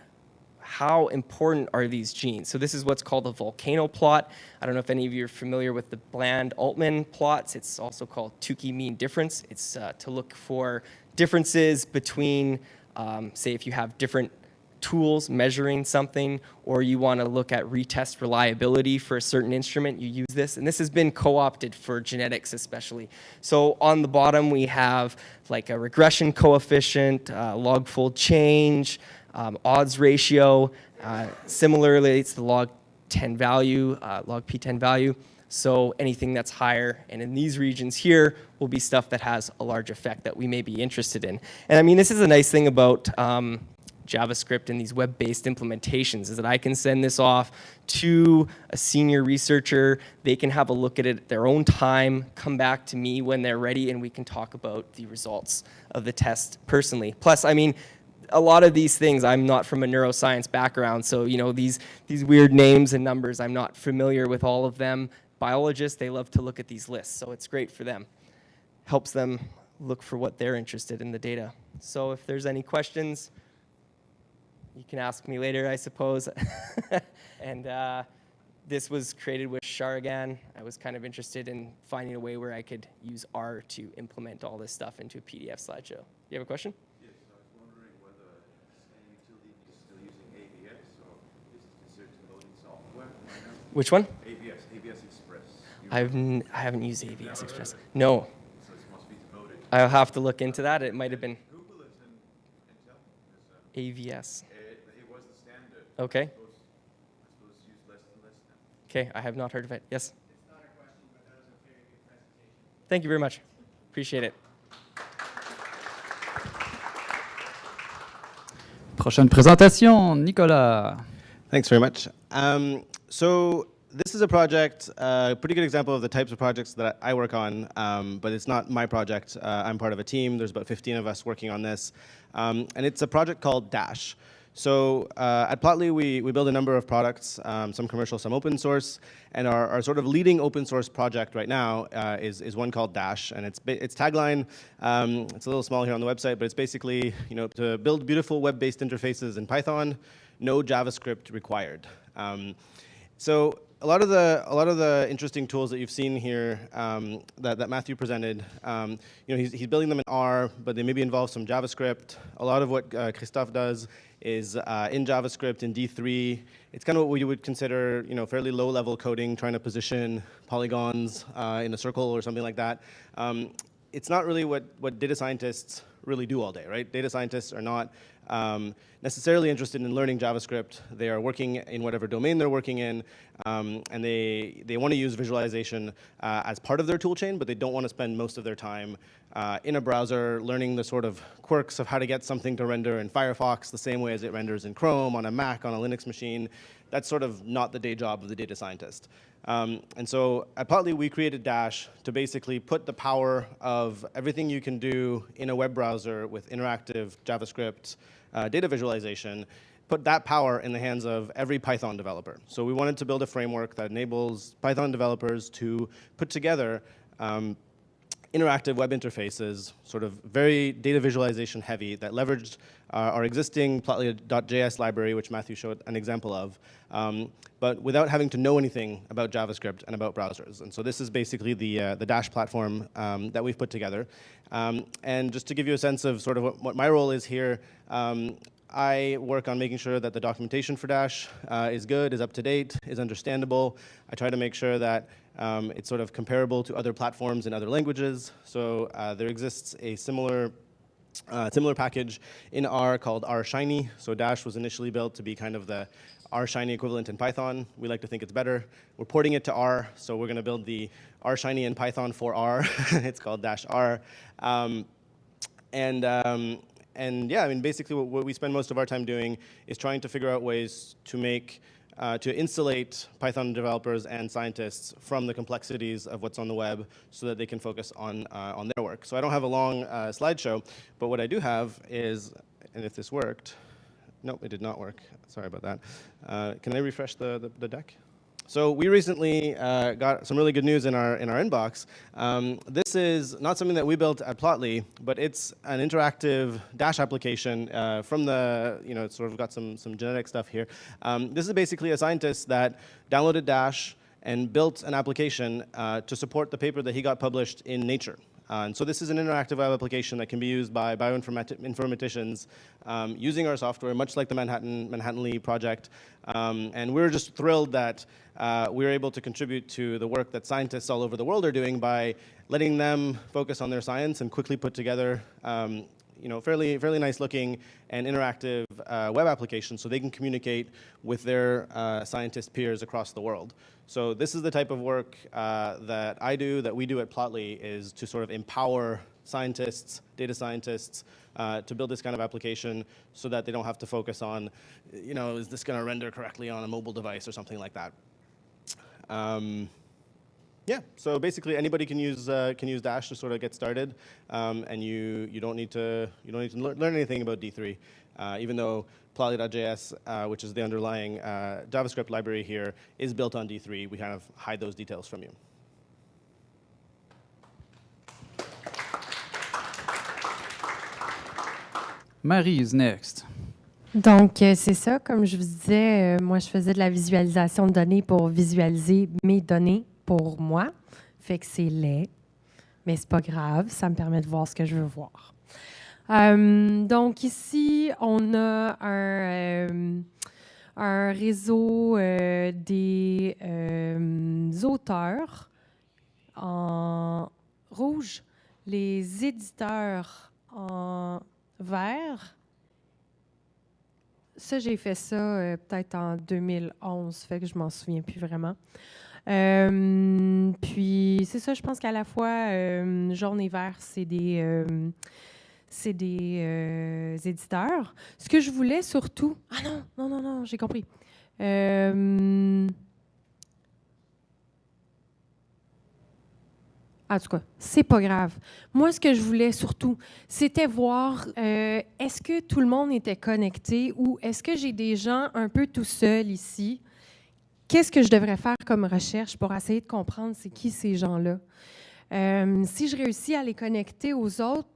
how important are these genes. So this is what's called a volcano plot. I don't know if any of you are familiar with the Bland-Altman plots. It's also called Tukey mean difference. It's to look for differences between, say, if you have different tools measuring something, or you want to look at retest reliability for a certain instrument, you use this. And this has been co-opted for genetics especially. So on the bottom, we have like a regression coefficient, log fold change, odds ratio. Similarly, it's the log 10 value, log p10 value. So anything that's higher, and in these regions here, will be stuff that has a large effect that we may be interested in. And I mean, this is a nice thing about JavaScript and these web-based implementations, is that I can send this off to a senior researcher. They can have a look at it at their own time, come back to me when they're ready, and we can talk about the results of the test personally. Plus, I mean, a lot of these things, I'm not from a neuroscience background, so these weird names and numbers, I'm not familiar with all of them. Biologists, they love to look at these lists, so it's great for them. Helps them look for what they're interested in the data. So if there's any questions, you can ask me later, I suppose. And this was created with Sharagan. I was kind of interested in finding a way where I could use R to implement all this stuff into a PDF slideshow. You have a question? Yes, I was wondering whether any utility is still using AVS, or is it considered coding software right now? Which one? AVS Express. I haven't used AVS Express. No. I'll have to look into that. It might have been Google it and tell me, because AVS. it was the standard. Okay. I suppose it's used less and less now. Okay, I have not heard of it. Yes? It's not a question, but that was a very good presentation. Thank you very much. Appreciate it. Prochaine présentation, Nicolas. Thanks very much. So this is a project, a pretty good example of the types of projects that I work on, but it's not my project. I'm part of a team. There's about 15 of us working on this. And it's a project called Dash. So at Plotly, we build a number of products, some commercial, some open source. And our sort of leading open source project right now is one called Dash. And its tagline, it's a little small here on the website, but it's basically, to build beautiful web-based interfaces in Python, no JavaScript required. So a lot of the interesting tools that you've seen here that Matthew presented, he's building them in R, but they maybe involve some JavaScript. A lot of what Christophe does is in JavaScript, in D3. It's kind of what we would consider, fairly low-level coding, trying to position polygons in a circle or something like that. It's not really what data scientists really do all day, right? Data scientists are not necessarily interested in learning JavaScript. They are working in whatever domain they're working in, and they want to use visualization as part of their toolchain, but they don't want to spend most of their time in a browser learning the sort of quirks of how to get something to render in Firefox the same way as it renders in Chrome, on a Mac, on a Linux machine. That's sort of not the day job of the data scientist. And so at Plotly, we created Dash to basically put the power of everything you can do in a web browser with interactive JavaScript data visualization, put that power in the hands of every Python developer. So we wanted to build a framework that enables Python developers to put together interactive web interfaces, sort of very data visualization heavy, that leveraged our existing Plotly.js library, which Matthew showed an example of, but without having to know anything about JavaScript and about browsers. And so this is basically the Dash platform that we've put together. And just to give you a sense of sort of what my role is here, I work on making sure that the documentation for Dash is good, is up to date, is understandable. I try to make sure that it's sort of comparable to other platforms in other languages. So there exists a similar package in R called RShiny. So Dash was initially built to be kind of the RShiny equivalent in Python. We like to think it's better. We're porting it to R, so we're going to build the RShiny in Python for R. It's called Dash R. And yeah, I mean, basically what we spend most of our time doing is trying to figure out ways to make, to insulate Python developers and scientists from the complexities of what's on the web so that they can focus on their work. So I don't have a long slideshow, but what I do have is, and if this worked, nope, it did not work. Sorry about that. Can I refresh the deck? So we recently got some really good news in our inbox. This is not something that we built at Plotly, but it's an interactive Dash application from the, it's sort of got some genetic stuff here. This is basically a scientist that downloaded Dash and built an application to support the paper that he got published in Nature. And so this is an interactive web application that can be used by bioinformaticians using our software, much like the Manhattanly project. And we're just thrilled that we're able to contribute to the work that scientists all over the world are doing by letting them focus on their science and quickly put together fairly nice looking and interactive web applications so they can communicate with their scientist peers across the world. So this is the type of work that I do, that we do at Plotly, is to sort of empower scientists, data scientists, to build this kind of application so that they don't have to focus on, is this going to render correctly on a mobile device or something like that. Yeah, so basically anybody can use Dash to sort of get started, and you don't need to learn anything about D3, even though Plotly.js, which is the underlying JavaScript library here, is built on D3. We kind of hide those details from you. Marie is next. Donc, c'est ça. Comme je vous disais, moi, je faisais de la visualisation de données pour visualiser mes données pour moi. Fait que c'est laid, mais c'est pas grave. Ça me permet de voir ce que je veux voir. Donc, ici, on a un réseau des auteurs en rouge, les éditeurs en vert. Ça, j'ai fait ça peut-être en 2011, fait que je m'en souviens plus vraiment. Puis, c'est ça, je pense qu'à la fois, jaune et vert, c'est des éditeurs. Ce que je voulais surtout... Ah non, j'ai compris. En tout cas, c'est pas grave. Moi, ce que je voulais surtout, c'était voir est-ce que tout le monde était connecté ou est-ce que j'ai des gens un peu tout seuls ici? Qu'est-ce que je devrais faire comme recherche pour essayer de comprendre c'est qui ces gens-là? Si je réussis à les connecter aux autres,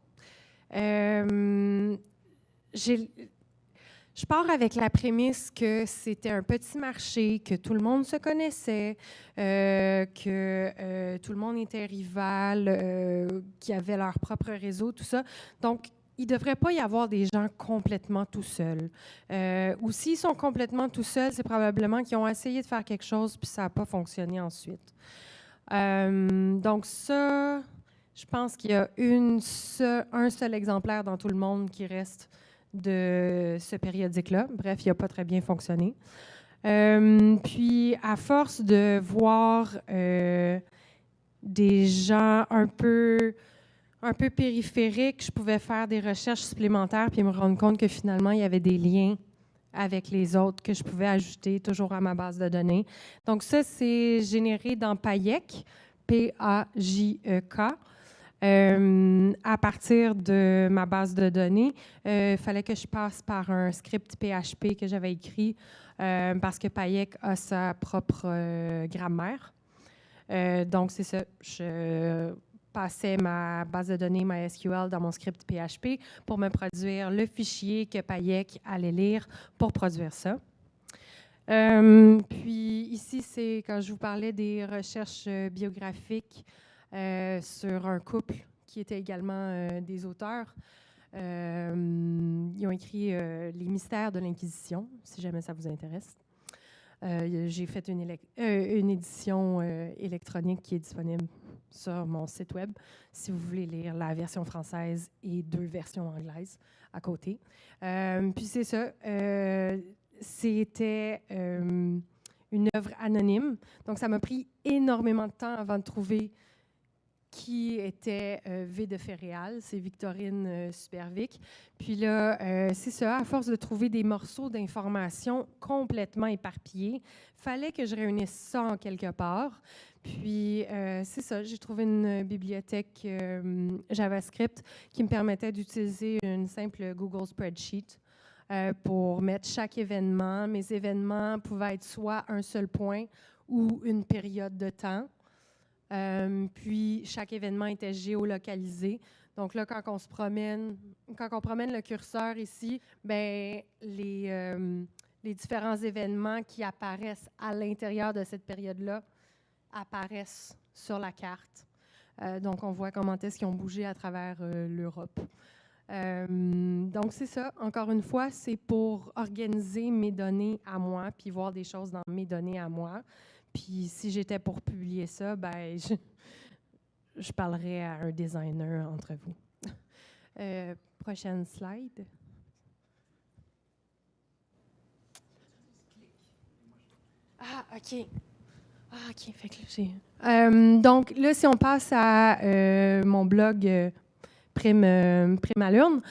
je pars avec la prémisse que c'était un petit marché, que tout le monde se connaissait, que tout le monde était rival, qui avaient leur propre réseau, tout ça. Donc, il ne devrait pas y avoir des gens complètement tout seuls. Ou s'ils sont complètement tout seuls, c'est probablement qu'ils ont essayé de faire quelque chose puis ça n'a pas fonctionné ensuite. Donc ça, je pense qu'il y a un seul exemplaire dans tout le monde qui reste de ce périodique-là. Bref, il n'a pas très bien fonctionné. Puis, à force de voir des gens un peu périphériques, je pouvais faire des recherches supplémentaires puis me rendre compte que finalement, il y avait des liens avec les autres que je pouvais ajouter toujours à ma base de données. Donc ça, c'est généré dans Payek, P-A-J-E-K. À partir de ma base de données, il fallait que je passe par un script PHP que j'avais écrit parce que Payek a sa propre grammaire. Donc, c'est ça. Je passais ma base de données MySQL dans mon script PHP pour me produire le fichier que Payek allait lire pour produire ça. Puis ici, c'est quand je vous parlais des recherches biographiques sur un couple qui était également des auteurs. Ils ont écrit Les mystères de l'Inquisition, si jamais ça vous intéresse. J'ai fait une édition électronique qui est disponible sur mon site web si vous voulez lire la version française et 2 versions anglaises à côté. Puis c'est ça, c'était une œuvre anonyme. Donc ça m'a pris énormément de temps avant de trouver qui était V de Ferréal, c'est Victorine Supervic. Puis là, c'est ça, à force de trouver des morceaux d'informations complètement éparpillés, fallait que je réunisse ça en quelque part. Puis, c'est ça, j'ai trouvé une bibliothèque JavaScript qui me permettait d'utiliser une simple Google Spreadsheet pour mettre chaque événement. Mes événements pouvaient être soit un seul point ou une période de temps. Puis, chaque événement était géolocalisé. Donc là, quand on promène le curseur ici, ben les différents événements qui apparaissent à l'intérieur de cette période-là apparaissent sur la carte. Donc, on voit comment est-ce qu'ils ont bougé à travers l'Europe. Donc, c'est ça. Encore une fois, c'est pour organiser mes données à moi puis voir des choses dans mes données à moi. Puis si j'étais pour publier ça, ben je parlerais à un designer entre vous. Prochaine slide. Ah, OK. Ah, OK. Fait que là, j'ai... donc là, si on passe à mon blog Prime à l'urne.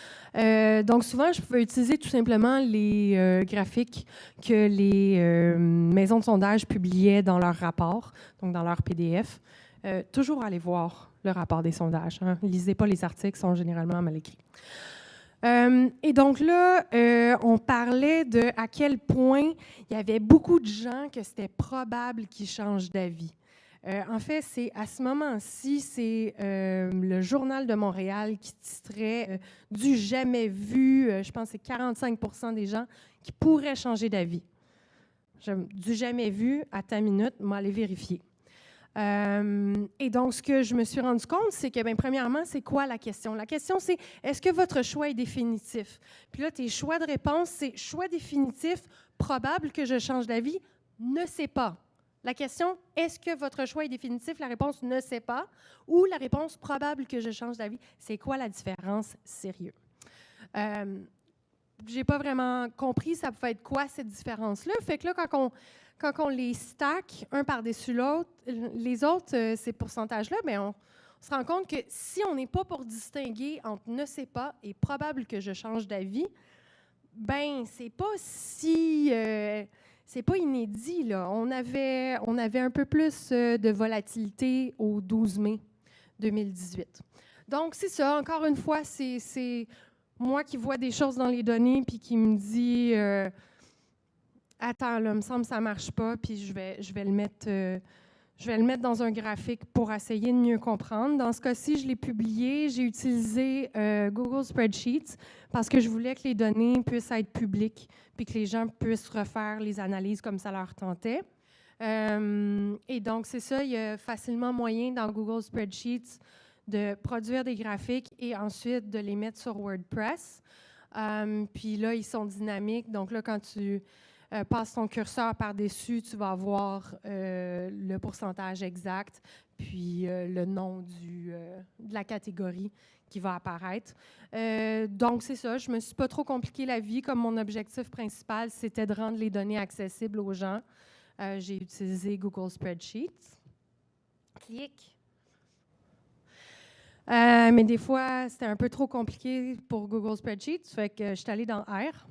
Donc, souvent, je pouvais utiliser tout simplement les graphiques que les maisons de sondage publiaient dans leur rapport, donc dans leur PDF. Toujours aller voir le rapport des sondages. Hein. Lisez pas les articles, ils sont généralement mal écrits. Et donc là, on parlait de à quel point il y avait beaucoup de gens que c'était probable qu'ils changent d'avis. En fait, c'est à ce moment-ci, c'est le Journal de Montréal qui titrait du jamais vu. Je pense que c'est 45% des gens qui pourraient changer d'avis. Du jamais vu, à ta minute, moi, aller vérifier. Et donc, ce que je me suis rendu compte, c'est que, bien, premièrement, c'est quoi la question? La question, c'est est-ce que votre choix est définitif? Puis là, tes choix de réponse, c'est choix définitif, probable que je change d'avis, ne sais pas. La question, est-ce que votre choix est définitif? La réponse, ne sais pas. Ou la réponse, probable que je change d'avis. C'est quoi la différence? Sérieux. J'ai pas vraiment compris ça pouvait être quoi cette différence-là. Fait que là, quand on les stack un par-dessus l'autre, les autres, ces pourcentages-là, bien, on se rend compte que si on n'est pas pour distinguer entre ne sais pas et probable que je change d'avis, ben c'est pas si c'est pas inédit là. On avait un peu plus de volatilité au 12 mai 2018. Donc c'est ça. Encore une fois, c'est moi qui vois des choses dans les données puis qui me dit attends là, me semble que ça marche pas, puis je vais le mettre dans un graphique pour essayer de mieux comprendre. Dans ce cas-ci, je l'ai publié. J'ai utilisé Google Spreadsheets parce que je voulais que les données puissent être publiques puis que les gens puissent refaire les analyses comme ça leur tentait. Et donc, c'est ça, il y a facilement moyen dans Google Spreadsheets de produire des graphiques et ensuite de les mettre sur WordPress. Puis là, ils sont dynamiques. Donc là, quand tu passes ton curseur par-dessus, tu vas avoir le pourcentage exact, puis le nom de la catégorie qui va apparaître. Donc, c'est ça. Je ne me suis pas trop compliqué la vie. Comme mon objectif principal, c'était de rendre les données accessibles aux gens. J'ai utilisé Google Spreadsheets. Clic. Mais des fois, c'était un peu trop compliqué pour Google Spreadsheets, fait que je suis allée dans R.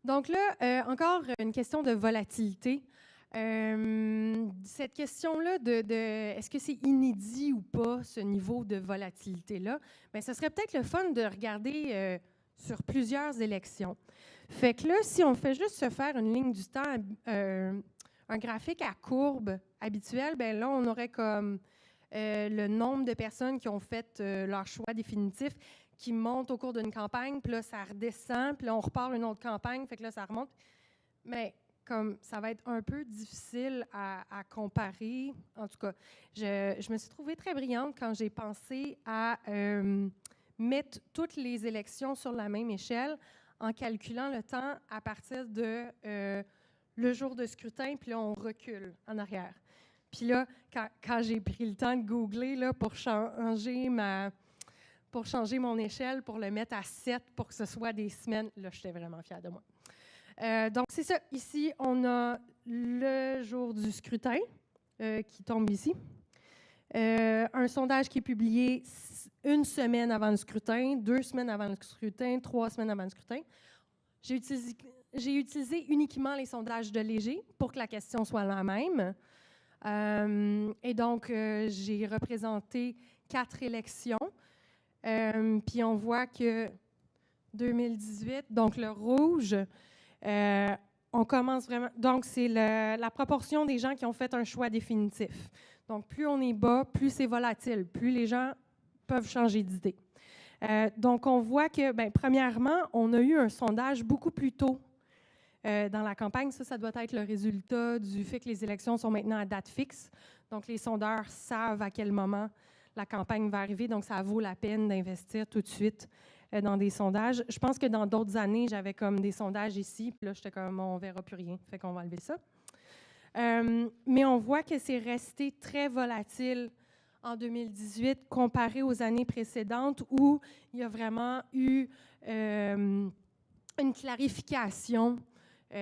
Donc là, encore une question de volatilité. Cette question-là de est-ce que c'est inédit ou pas, ce niveau de volatilité-là, bien, ce serait peut-être le fun de regarder sur plusieurs élections. Fait que là, si on fait juste se faire une ligne du temps, un graphique à courbe habituel, bien là, on aurait comme le nombre de personnes qui ont fait leur choix définitif qui monte au cours d'une campagne, puis là, ça redescend, puis là, on repart une autre campagne, fait que là, ça remonte. Mais comme ça va être un peu difficile à comparer. En tout cas, je me suis trouvée très brillante quand j'ai pensé à mettre toutes les élections sur la même échelle en calculant le temps à partir de le jour de scrutin, puis là, on recule en arrière. Puis là, quand j'ai pris le temps de googler là, pour changer mon échelle, pour le mettre à 7 pour que ce soit des semaines, là, j'étais vraiment fière de moi. Donc, c'est ça. Ici, on a le jour du scrutin qui tombe ici. Un sondage qui est publié une semaine avant le scrutin, 2 semaines avant le scrutin, 3 semaines avant le scrutin. J'ai utilisé uniquement les sondages de Léger pour que la question soit la même. Et donc, j'ai représenté 4 élections. Puis on voit que 2018, donc le rouge, on commence vraiment. Donc, c'est la proportion des gens qui ont fait un choix définitif. Donc, plus on est bas, plus c'est volatile, plus les gens peuvent changer d'idée. Donc, on voit que, bien, premièrement, on a eu un sondage beaucoup plus tôt dans la campagne. Ça doit être le résultat du fait que les élections sont maintenant à date fixe. Donc, les sondeurs savent à quel moment la campagne va arriver, donc ça vaut la peine d'investir tout de suite dans des sondages. Je pense que dans d'autres années, j'avais comme des sondages ici, puis là, j'étais comme, on verra plus rien, fait qu'on va enlever ça. Mais on voit que c'est resté très volatile en 2018 comparé aux années précédentes où il y a vraiment eu une clarification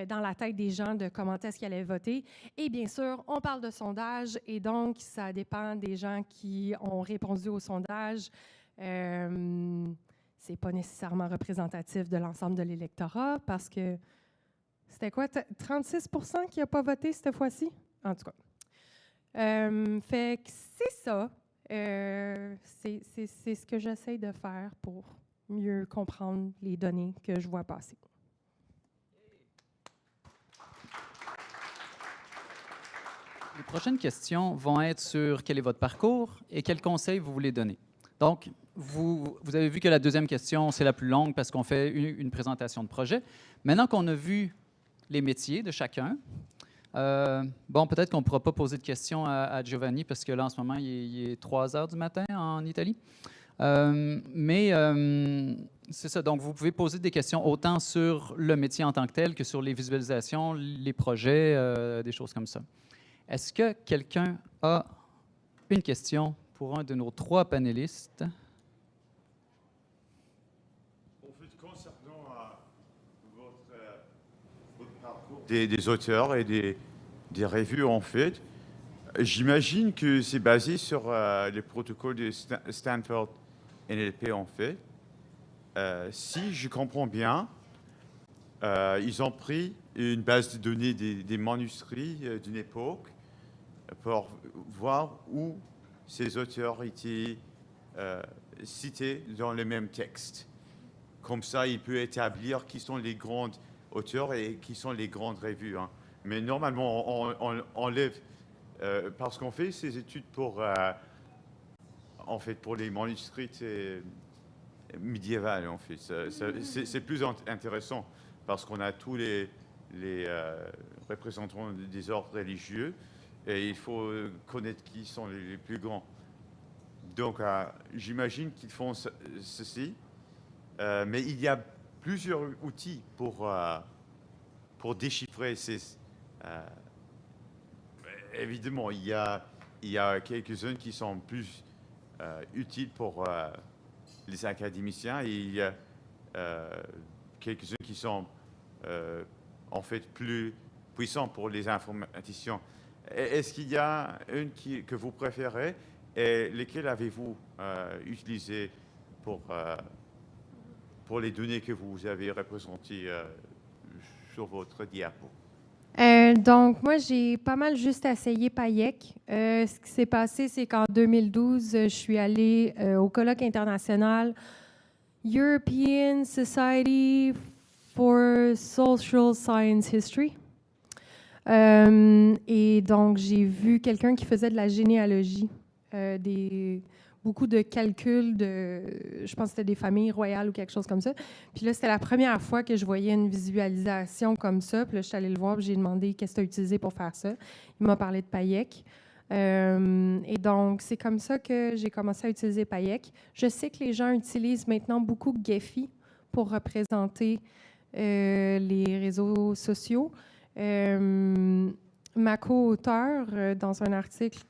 dans la tête des gens de comment est-ce qu'ils allaient voter. Et bien sûr, on parle de sondage et donc ça dépend des gens qui ont répondu au sondage. C'est pas nécessairement représentatif de l'ensemble de l'électorat parce que c'était quoi, 36 % qui n'a pas voté cette fois-ci? En tout cas. Fait que c'est ça. C'est ce que j'essaie de faire pour mieux comprendre les données que je vois passer. Les prochaines questions vont être sur quel est votre parcours et quels conseils vous voulez donner. Donc, vous avez vu que la deuxième question, c'est la plus longue parce qu'on fait une présentation de projet. Maintenant qu'on a vu les métiers de chacun, bon, peut-être qu'on ne pourra pas poser de questions à Giovanni parce que là, en ce moment, il est 3 heures du matin en Italie. Mais c'est ça. Donc, vous pouvez poser des questions autant sur le métier en tant que tel que sur les visualisations, les projets, des choses comme ça. Est-ce que quelqu'un a une question pour un de nos 3 panélistes? En fait, concernant votre parcours des auteurs et des revues, en fait, j'imagine que c'est basé sur les protocoles de Stanford NLP, en fait. Si je comprends bien, ils ont pris une base de données des manuscrits d'une époque pour voir où ces auteurs étaient cités dans le même texte. Comme ça, il peut établir qui sont les grands auteurs et qui sont les grandes revues. Hein. Mais normalement, on enlève, parce qu'on fait ces études pour les manuscrits médiévaux, en fait. C'est plus intéressant parce qu'on a tous les représentants des ordres religieux et il faut connaître qui sont les plus grands. Donc, j'imagine qu'ils font ceci, mais il y a plusieurs outils pour déchiffrer ces... évidemment, il y a quelques-uns qui sont plus utiles pour les académiciens et il y a quelques-uns qui sont en fait plus puissants pour les informaticiens. Est-ce qu'il y a une que vous préférez et lesquelles avez-vous utilisé pour les données que vous avez représentées sur votre diapo? Donc, moi, j'ai pas mal juste essayé Payek. Ce qui s'est passé, c'est qu'en 2012, je suis allée au colloque international European Society for Social Science History. Et donc, j'ai vu quelqu'un qui faisait de la généalogie, beaucoup de calculs je pense que c'était des familles royales ou quelque chose comme ça. Puis là, c'était la première fois que je voyais une visualisation comme ça. Puis là, je suis allée le voir, puis j'ai demandé qu'est-ce que tu as utilisé pour faire ça. Il m'a parlé de Payek. Et donc, c'est comme ça que j'ai commencé à utiliser Payek. Je sais que les gens utilisent maintenant beaucoup Gephi pour représenter les réseaux sociaux. Ma co-auteure, dans un article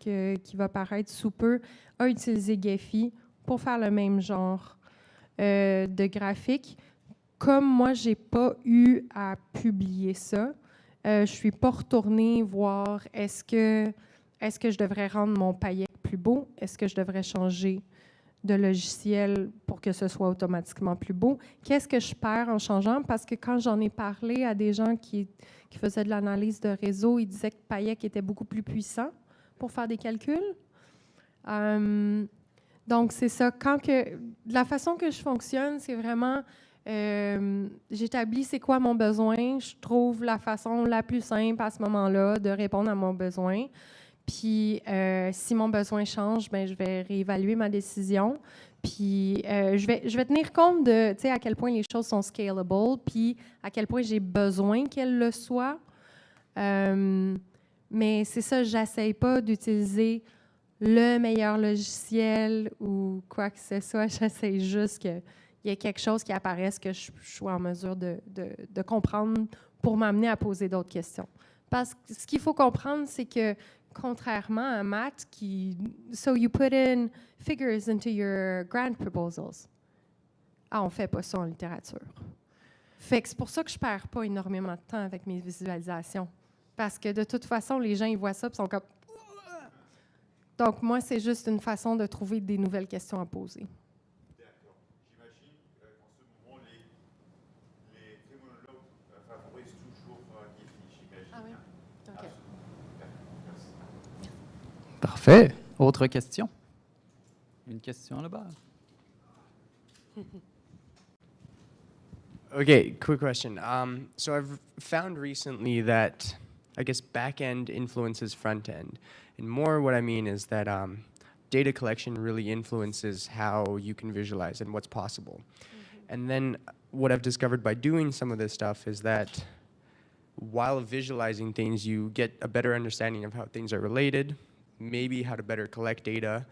qui va paraître sous peu, a utilisé Gephi pour faire le même genre de graphique. Comme moi, je n'ai pas eu à publier ça, je ne suis pas retournée voir est-ce que je devrais rendre mon Payek plus beau? Est-ce que je devrais changer de logiciel pour que ce soit automatiquement plus beau? Qu'est-ce que je perds en changeant? Parce que quand j'en ai parlé à des gens qui faisaient de l'analyse de réseau, ils disaient que Payek était beaucoup plus puissant pour faire des calculs. Donc, c'est ça. La façon que je fonctionne, c'est vraiment, j'établis c'est quoi mon besoin. Je trouve la façon la plus simple à ce moment-là de répondre à mon besoin. Puis, si mon besoin change, bien, je vais réévaluer ma décision. Puis, je vais tenir compte de, à quel point les choses sont scalable, puis à quel point j'ai besoin qu'elles le soient. Mais c'est ça, j'essaye pas d'utiliser le meilleur logiciel ou quoi que ce soit. J'essaie juste qu'il y ait quelque chose qui apparaisse que je sois en mesure de comprendre pour m'amener à poser d'autres questions. Parce que ce qu'il faut comprendre, c'est que contrairement à maths, so you put in figures into your grant proposals. On fait pas ça en littérature. Fait que c'est pour ça que je perds pas énormément de temps avec mes visualisations. Parce que de toute façon, les gens, ils voient ça et sont comme... Donc, moi, c'est juste une façon de trouver des nouvelles questions à poser. D'accord. J'imagine qu'en ce moment, les phénoménologues favorisent toujours Gephi, j'imagine. Ah oui? OK. Absolument. D'accord. Merci. Parfait. Autre question? Une question là-bas. Okay, quick question. So I've found recently that, I guess, back-end influences front-end. And more what I mean is that data collection really influences how you can visualize and what's possible. And then what I've discovered by doing some of this stuff is that while visualizing things, you get a better understanding of how things are related, maybe how to better collect data,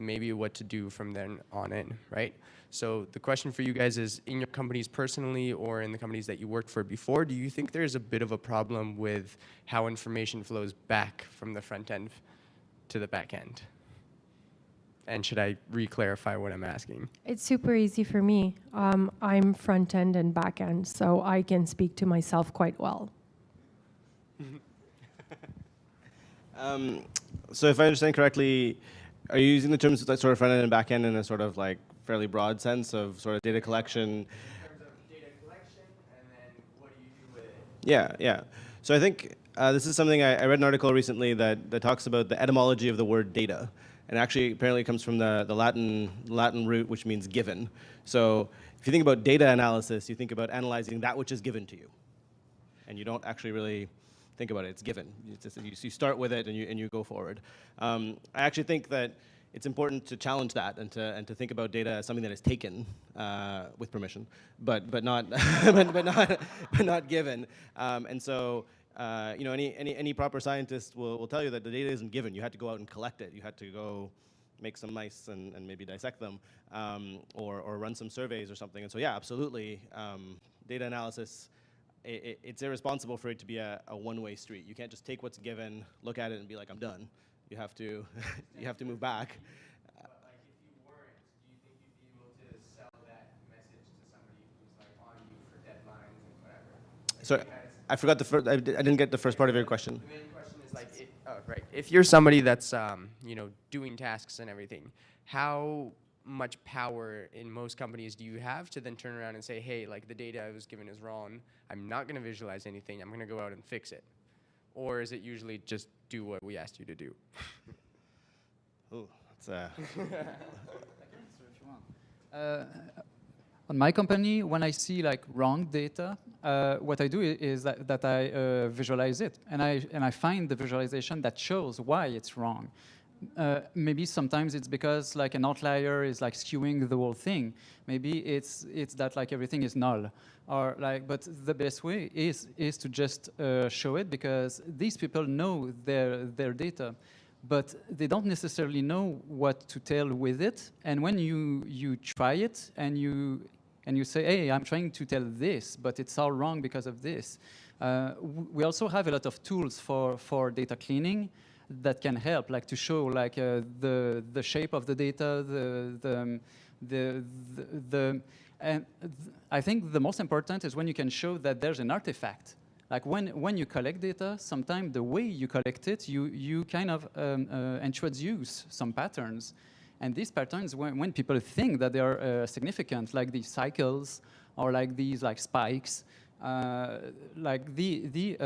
maybe what to do from then on in, right? So the question for you guys is, in your companies personally or in the companies that you worked for before, do you think there's a bit of a problem with how information flows back from the front end to the back end? And should I re-clarify what I'm asking? It's super easy for me. I'm front end and back end, so I can speak to myself quite well. So if I understand correctly, are you using the terms like sort of front end and back end in a sort of like fairly broad sense of sort of data collection? In terms of data collection, and then what do you do with it? Yeah, yeah. So I think this is something I read an article recently that talks about the etymology of the word data. And actually, apparently, it comes from the Latin root, which means given. So if you think about data analysis, you think about analyzing that which is given to you. And you don't actually really think about it. It's given. It's just, you start with it and you go forward. I actually think that it's important to challenge that and to think about data as something that is taken with permission, but not but not given. And so you know, any proper scientist will tell you that the data isn't given. You had to go out and collect it. You had to go make some mice and maybe dissect them, or run some surveys or something. And so yeah, absolutely, data analysis. It's irresponsible for it to be a one-way street. You can't just take what's given, look at it, and be like, I'm done. You have to you have to move back. But like, if you weren't, do you think you'd be able to sell that message to somebody who's like on you for deadlines and whatever? So I forgot the first. I didn't get the first part of your question. The main question is like, right. If you're somebody that's you know, doing tasks and everything, how much power in most companies do you have to then turn around and say, hey, like the data I was given is wrong. I'm not going to visualize anything. I'm going to go out and fix it. Or is it usually just do what we asked you to do? Oh, that's On my company, when I see like wrong data, what I do is that I visualize it, and I find the visualization that shows why it's wrong. Maybe sometimes it's because like an outlier is like skewing the whole thing. Maybe it's that like everything is null, or like. But the best way is to just show it, because these people know their data, but they don't necessarily know what to tell with it. And when you try it and you say, hey, I'm trying to tell this, but it's all wrong because of this. We also have a lot of tools for data cleaning that can help, like to show like the shape of the data, and I think the most important is when you can show that there's an artifact. Like when you collect data, sometimes the way you collect it, you kind of introduce some patterns. And these patterns, when people think that they are significant, like these cycles or like these like spikes, like the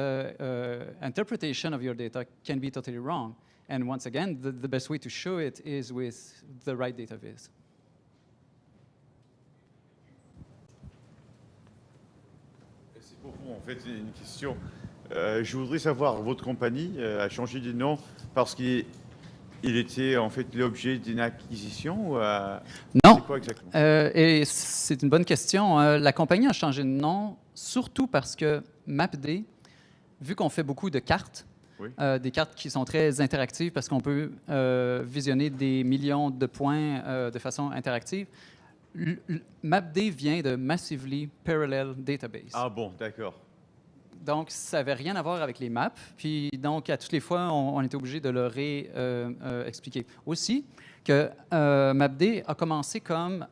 interpretation of your data can be totally wrong. And once again, the best way to show it is with the right data viz. C'est pour vous, en fait, une question. Je voudrais savoir, votre compagnie a changé de nom parce qu'il était en fait l'objet d'une acquisition ou Non. c'est quoi exactement? Et c'est une bonne question. La compagnie a changé de nom surtout parce que MapD, vu qu'on fait beaucoup de cartes, Oui. Des cartes qui sont très interactives parce qu'on peut visionner des millions de points de façon interactive, MapD vient de Massively Parallel Database. Ah bon, d'accord. Donc, ça n'avait rien à voir avec les maps. Puis, donc, à toutes les fois, on était obligé de le réexpliquer. Aussi, que MapD a commencé comme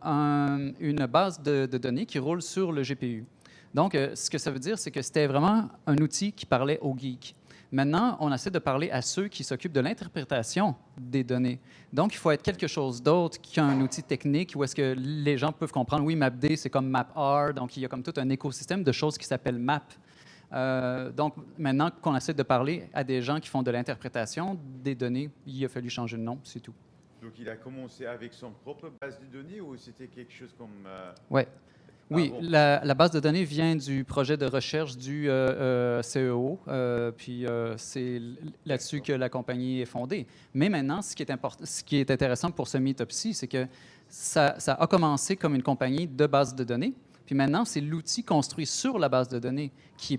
une base de données qui roule sur le GPU. Donc, ce que ça veut dire, c'est que c'était vraiment un outil qui parlait aux geeks. Maintenant, on essaie de parler à ceux qui s'occupent de l'interprétation des données. Donc, il faut être quelque chose d'autre qu'un outil technique où est-ce que les gens peuvent comprendre, oui, MapD, c'est comme MapR, donc il y a comme tout un écosystème de choses qui s'appellent Map. Donc, maintenant qu'on essaie de parler à des gens qui font de l'interprétation des données, il a fallu changer de nom, c'est tout. Donc il a commencé avec son propre base de données ou c'était quelque chose comme... Ouais. Oui, bon. la base de données vient du projet de recherche du CEO, puis c'est là-dessus que la compagnie est fondée. Mais maintenant, ce qui est intéressant pour ce Meetup-ci, c'est que ça a commencé comme une compagnie de base de données, Puis maintenant, c'est l'outil construit sur la base de données qui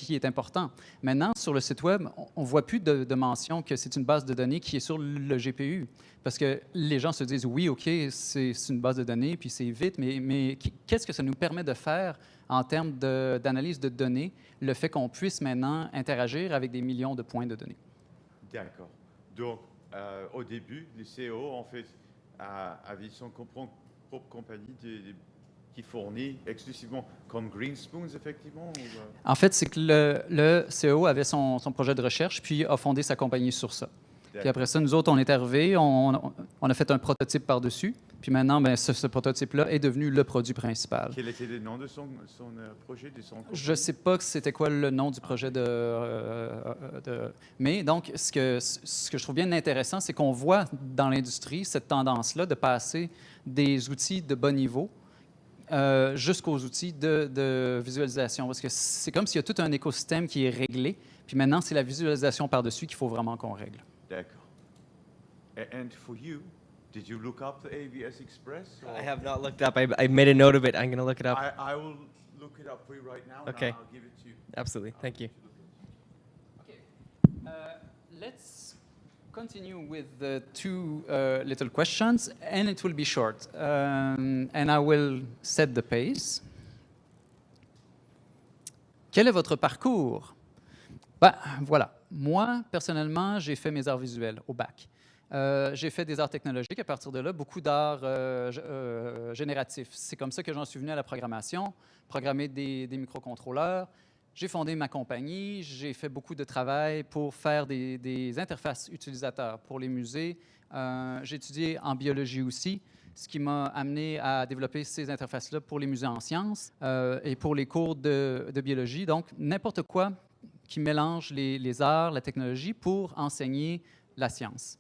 est important. Maintenant, sur le site Web, on ne voit plus de mention que c'est une base de données qui est sur le GPU. Parce que les gens se disent, oui, OK, c'est une base de données, puis c'est vite, mais qu'est-ce que ça nous permet de faire en termes d'analyse de données, le fait qu'on puisse maintenant interagir avec des millions de points de données? D'accord. Donc, au début, les CEO, en fait, avaient son propre compagnie qui fournit exclusivement comme Greenspoons, effectivement? En fait, c'est que le CEO avait son projet de recherche, puis a fondé sa compagnie sur ça. Puis après ça, nous autres, on est arrivés, on a fait un prototype par-dessus, puis maintenant, ben, ce prototype-là est devenu le produit principal. Quel était le nom de son projet, de son compagnie? Je ne sais pas c'était quoi le nom du projet Mais donc, ce que je trouve bien intéressant, c'est qu'on voit dans l'industrie cette tendance-là de passer des outils de bas niveau jusqu'aux outils de visualisation. Parce que c'est comme s'il y a tout un écosystème qui est réglé, puis maintenant, c'est la visualisation par-dessus qu'il faut vraiment qu'on règle. D'accord. And for you, did you look up the AVS Express? I have not looked up. I made a note of it. I'm going to look it up. I will look it up for you right now. Okay. And I'll give it to you. Absolutely. Thank you. Okay. Let's continue with the two little questions, and it will be short. And I will set the pace. Quel est votre parcours? Ben, voilà. Moi, personnellement, j'ai fait mes arts visuels au bac. J'ai fait des arts technologiques à partir de là, beaucoup d'arts génératifs. C'est comme ça que j'en suis venu à la programmation, programmer des microcontrôleurs. J'ai fondé ma compagnie, j'ai fait beaucoup de travail pour faire des interfaces utilisateurs pour les musées. J'ai étudié en biologie aussi, ce qui m'a amené à développer ces interfaces-là pour les musées en sciences et pour les cours de biologie. Donc, n'importe quoi qui mélange les arts, la technologie pour enseigner la science.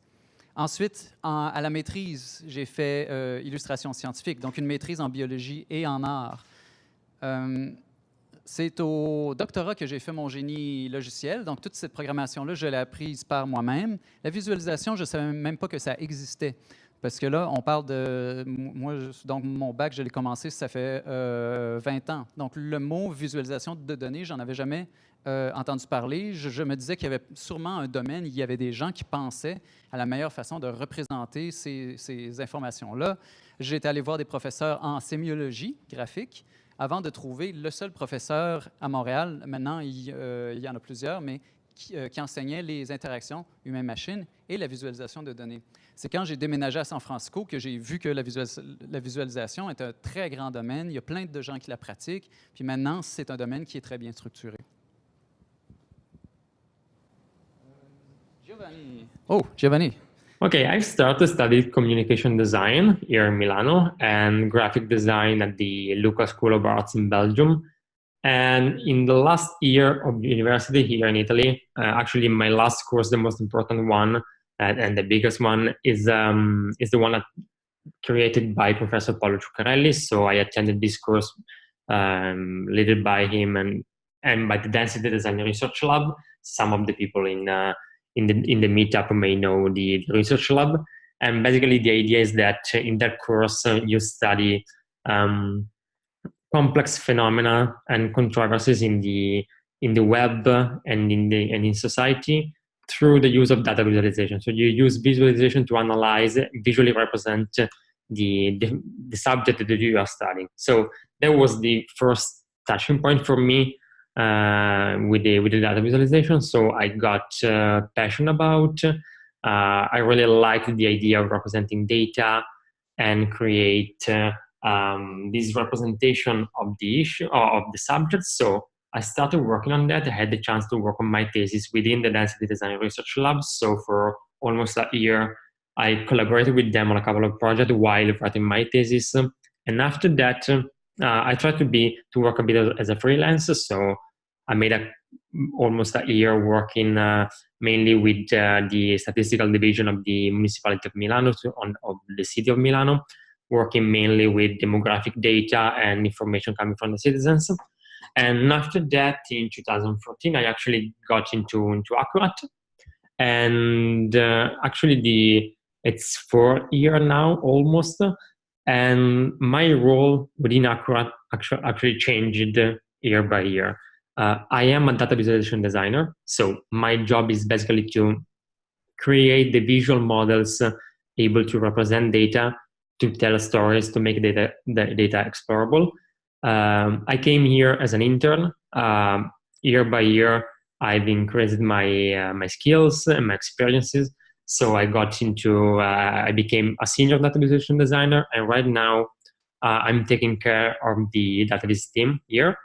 Ensuite, à la maîtrise, j'ai fait illustration scientifique, donc une maîtrise en biologie et en art. C'est au doctorat que j'ai fait mon génie logiciel, donc toute cette programmation-là, je l'ai apprise par moi-même. La visualisation, je ne savais même pas que ça existait. Parce que là, on parle de... Moi, donc, mon bac, je l'ai commencé, ça fait 20 ans. Donc, le mot visualisation de données, j'en avais jamais entendu parler. Je me disais qu'il y avait sûrement un domaine, il y avait des gens qui pensaient à la meilleure façon de représenter ces informations-là. J'étais allé voir des professeurs en sémiologie graphique avant de trouver le seul professeur à Montréal. Maintenant, il y en a plusieurs, mais qui enseignait les interactions humain-machine et la visualisation de données. C'est quand j'ai déménagé à San Francisco que j'ai vu que la visualisation est un très grand domaine. Il y a plein de gens qui la pratiquent. Puis maintenant, c'est un domaine qui est très bien structuré. Giovanni. Oh, Giovanni. Okay, I started to study communication design here in Milano and graphic design at the Lucas School of Arts in Belgium. And in the last year of university here in Italy, actually my last course, the most important one and the biggest one is the one that created by Professor Paolo Ciuccarelli. So I attended this course led by him and by the Density Design Research Lab. Some of the people in the meetup may know the research lab. And basically the idea is that in that course you study complex phenomena and controversies in the web and in society through the use of data visualization. So you use visualization to analyze, visually represent the subject that you are studying. So that was the first touching point for me with the data visualization. So I got passionate about. I really liked the idea of representing data and create this representation of the issue of the subject. So I started working on that. I had the chance to work on my thesis within the Density Design Research Lab. So for almost a year, I collaborated with them on a couple of projects while writing my thesis. And after that, I tried to work a bit as a freelancer. So I made almost a year working mainly with the statistical division of the municipality of Milano, of the city of Milano, working mainly with demographic data and information coming from the citizens. And after that, in 2014, I actually got into Accurate. And actually, it's 4 years now, almost, And my role within Accurate actually changed year by year. I am a data visualization designer, so my job is basically to create the visual models able to represent data, to tell stories, to make the data explorable. I came here as an intern. Year by year, I've increased my skills and my experiences. So I got into, I became a senior data visualization designer, and right now I'm taking care of the database team here.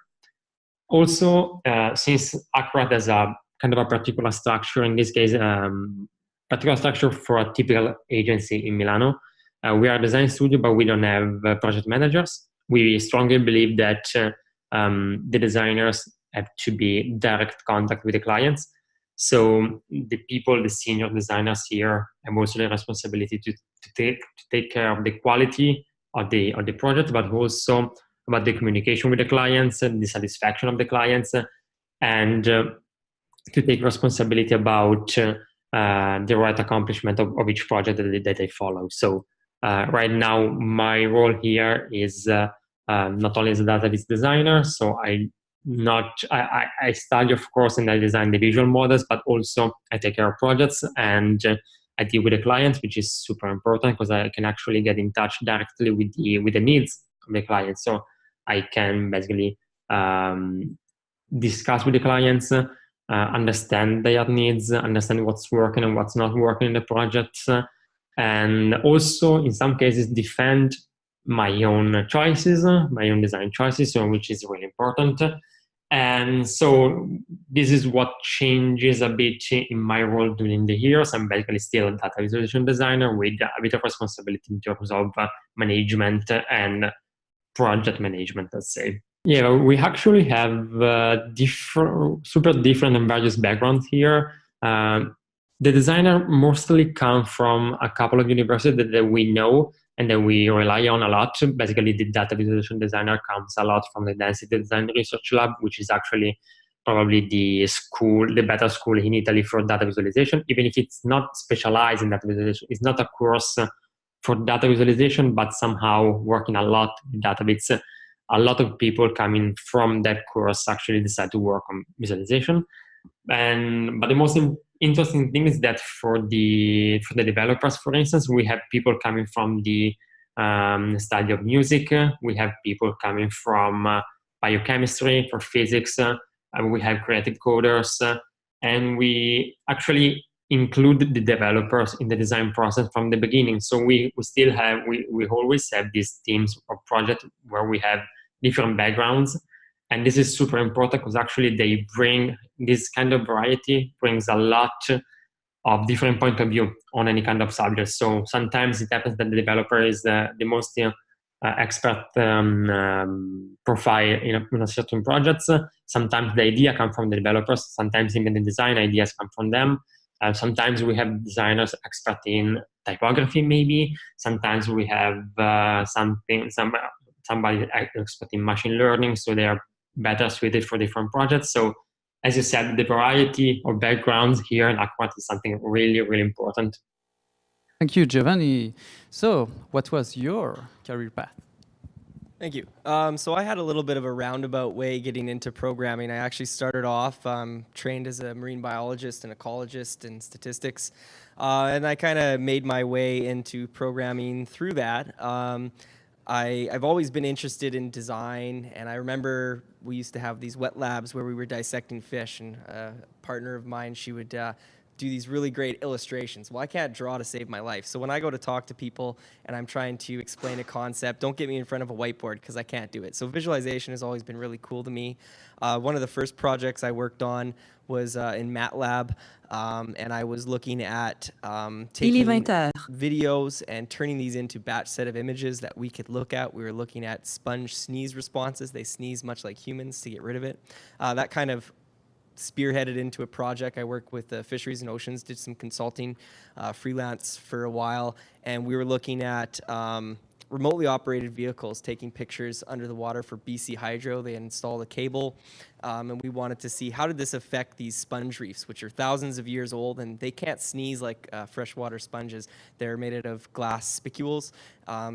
Also, since Accurate has a kind of a particular structure, in this case, particular structure for a typical agency in Milano, we are a design studio, but we don't have project managers. We strongly believe that the designers have to be in direct contact with the clients. So the people, the senior designers here, have also the responsibility to take care of the quality of the project, but also about the communication with the clients and the satisfaction of the clients, and to take responsibility about the right accomplishment of each project that they follow. So right now, my role here is not only as a database designer, so I study, of course, and I design the visual models, but also I take care of projects and I deal with the clients, which is super important because I can actually get in touch directly with the needs of the client. So I can basically discuss with the clients, understand their needs, understand what's working and what's not working in the projects, and also in some cases defend my own choices, my own design choices, which is really important. And so this is what changes a bit in my role during the years. I'm basically still a data visualization designer with a bit of responsibility in terms of management and project management, let's say. Yeah, we actually have super different and various backgrounds here. The designer mostly come from a couple of universities that we know and that we rely on a lot. Basically, the data visualization designer comes a lot from the Density Design Research Lab, which is actually probably the better school in Italy for data visualization, even if it's not specialized in data visualization. It's not a course for data visualization, but somehow working a lot with database. A lot of people coming from that course actually decide to work on visualization. But the most interesting thing is that for the developers, for instance, we have people coming from the study of music. We have people coming from biochemistry, for physics. We have creative coders, and we actually include the developers in the design process from the beginning. So we always have these teams or projects where we have different backgrounds. And this is super important because actually they bring this kind of variety, brings a lot of different point of view on any kind of subject. So sometimes it happens that the developer is the most expert profile in a certain projects. Sometimes the idea comes from the developers. Sometimes even the design ideas come from them. Sometimes we have designers expert in typography, maybe. Sometimes we have somebody expert in machine learning, so they are better suited for different projects. So as you said, the variety of backgrounds here in Accurate is something really, really important. Thank you, Giovanni. So what was your career path? Thank you. So I had a little bit of a roundabout way getting into programming. I actually started off trained as a marine biologist and ecologist in statistics, and I kind of made my way into programming through that. I've always been interested in design, and I remember we used to have these wet labs where we were dissecting fish, and a partner of mine, she would do these really great illustrations. Well, I can't draw to save my life. So when I go to talk to people and I'm trying to explain a concept, don't get me in front of a whiteboard because I can't do it. So visualization has always been really cool to me. One of the first projects I worked on was in MATLAB, and I was looking at taking videos and turning these into batch set of images that we could look at. We were looking at sponge sneeze responses. They sneeze much like humans to get rid of it. That kind of spearheaded into a project. I worked with Fisheries and Oceans, did some consulting, freelance for a while, and we were looking at remotely operated vehicles taking pictures under the water for BC Hydro. They installed a cable and we wanted to see how did this affect these sponge reefs, which are thousands of years old, and they can't sneeze like freshwater sponges. They're made out of glass spicules,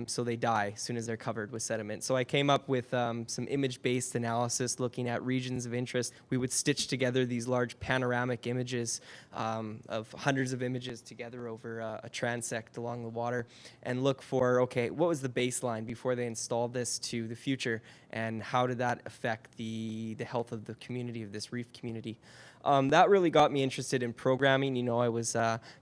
so they die as soon as they're covered with sediment. So I came up with some image-based analysis looking at regions of interest. We would stitch together these large panoramic images of hundreds of images together over a transect along the water and look for, okay, what was the baseline before they installed this to the future, and how did that affect the health of the community, of this reef community. That really got me interested in programming. You know, I was,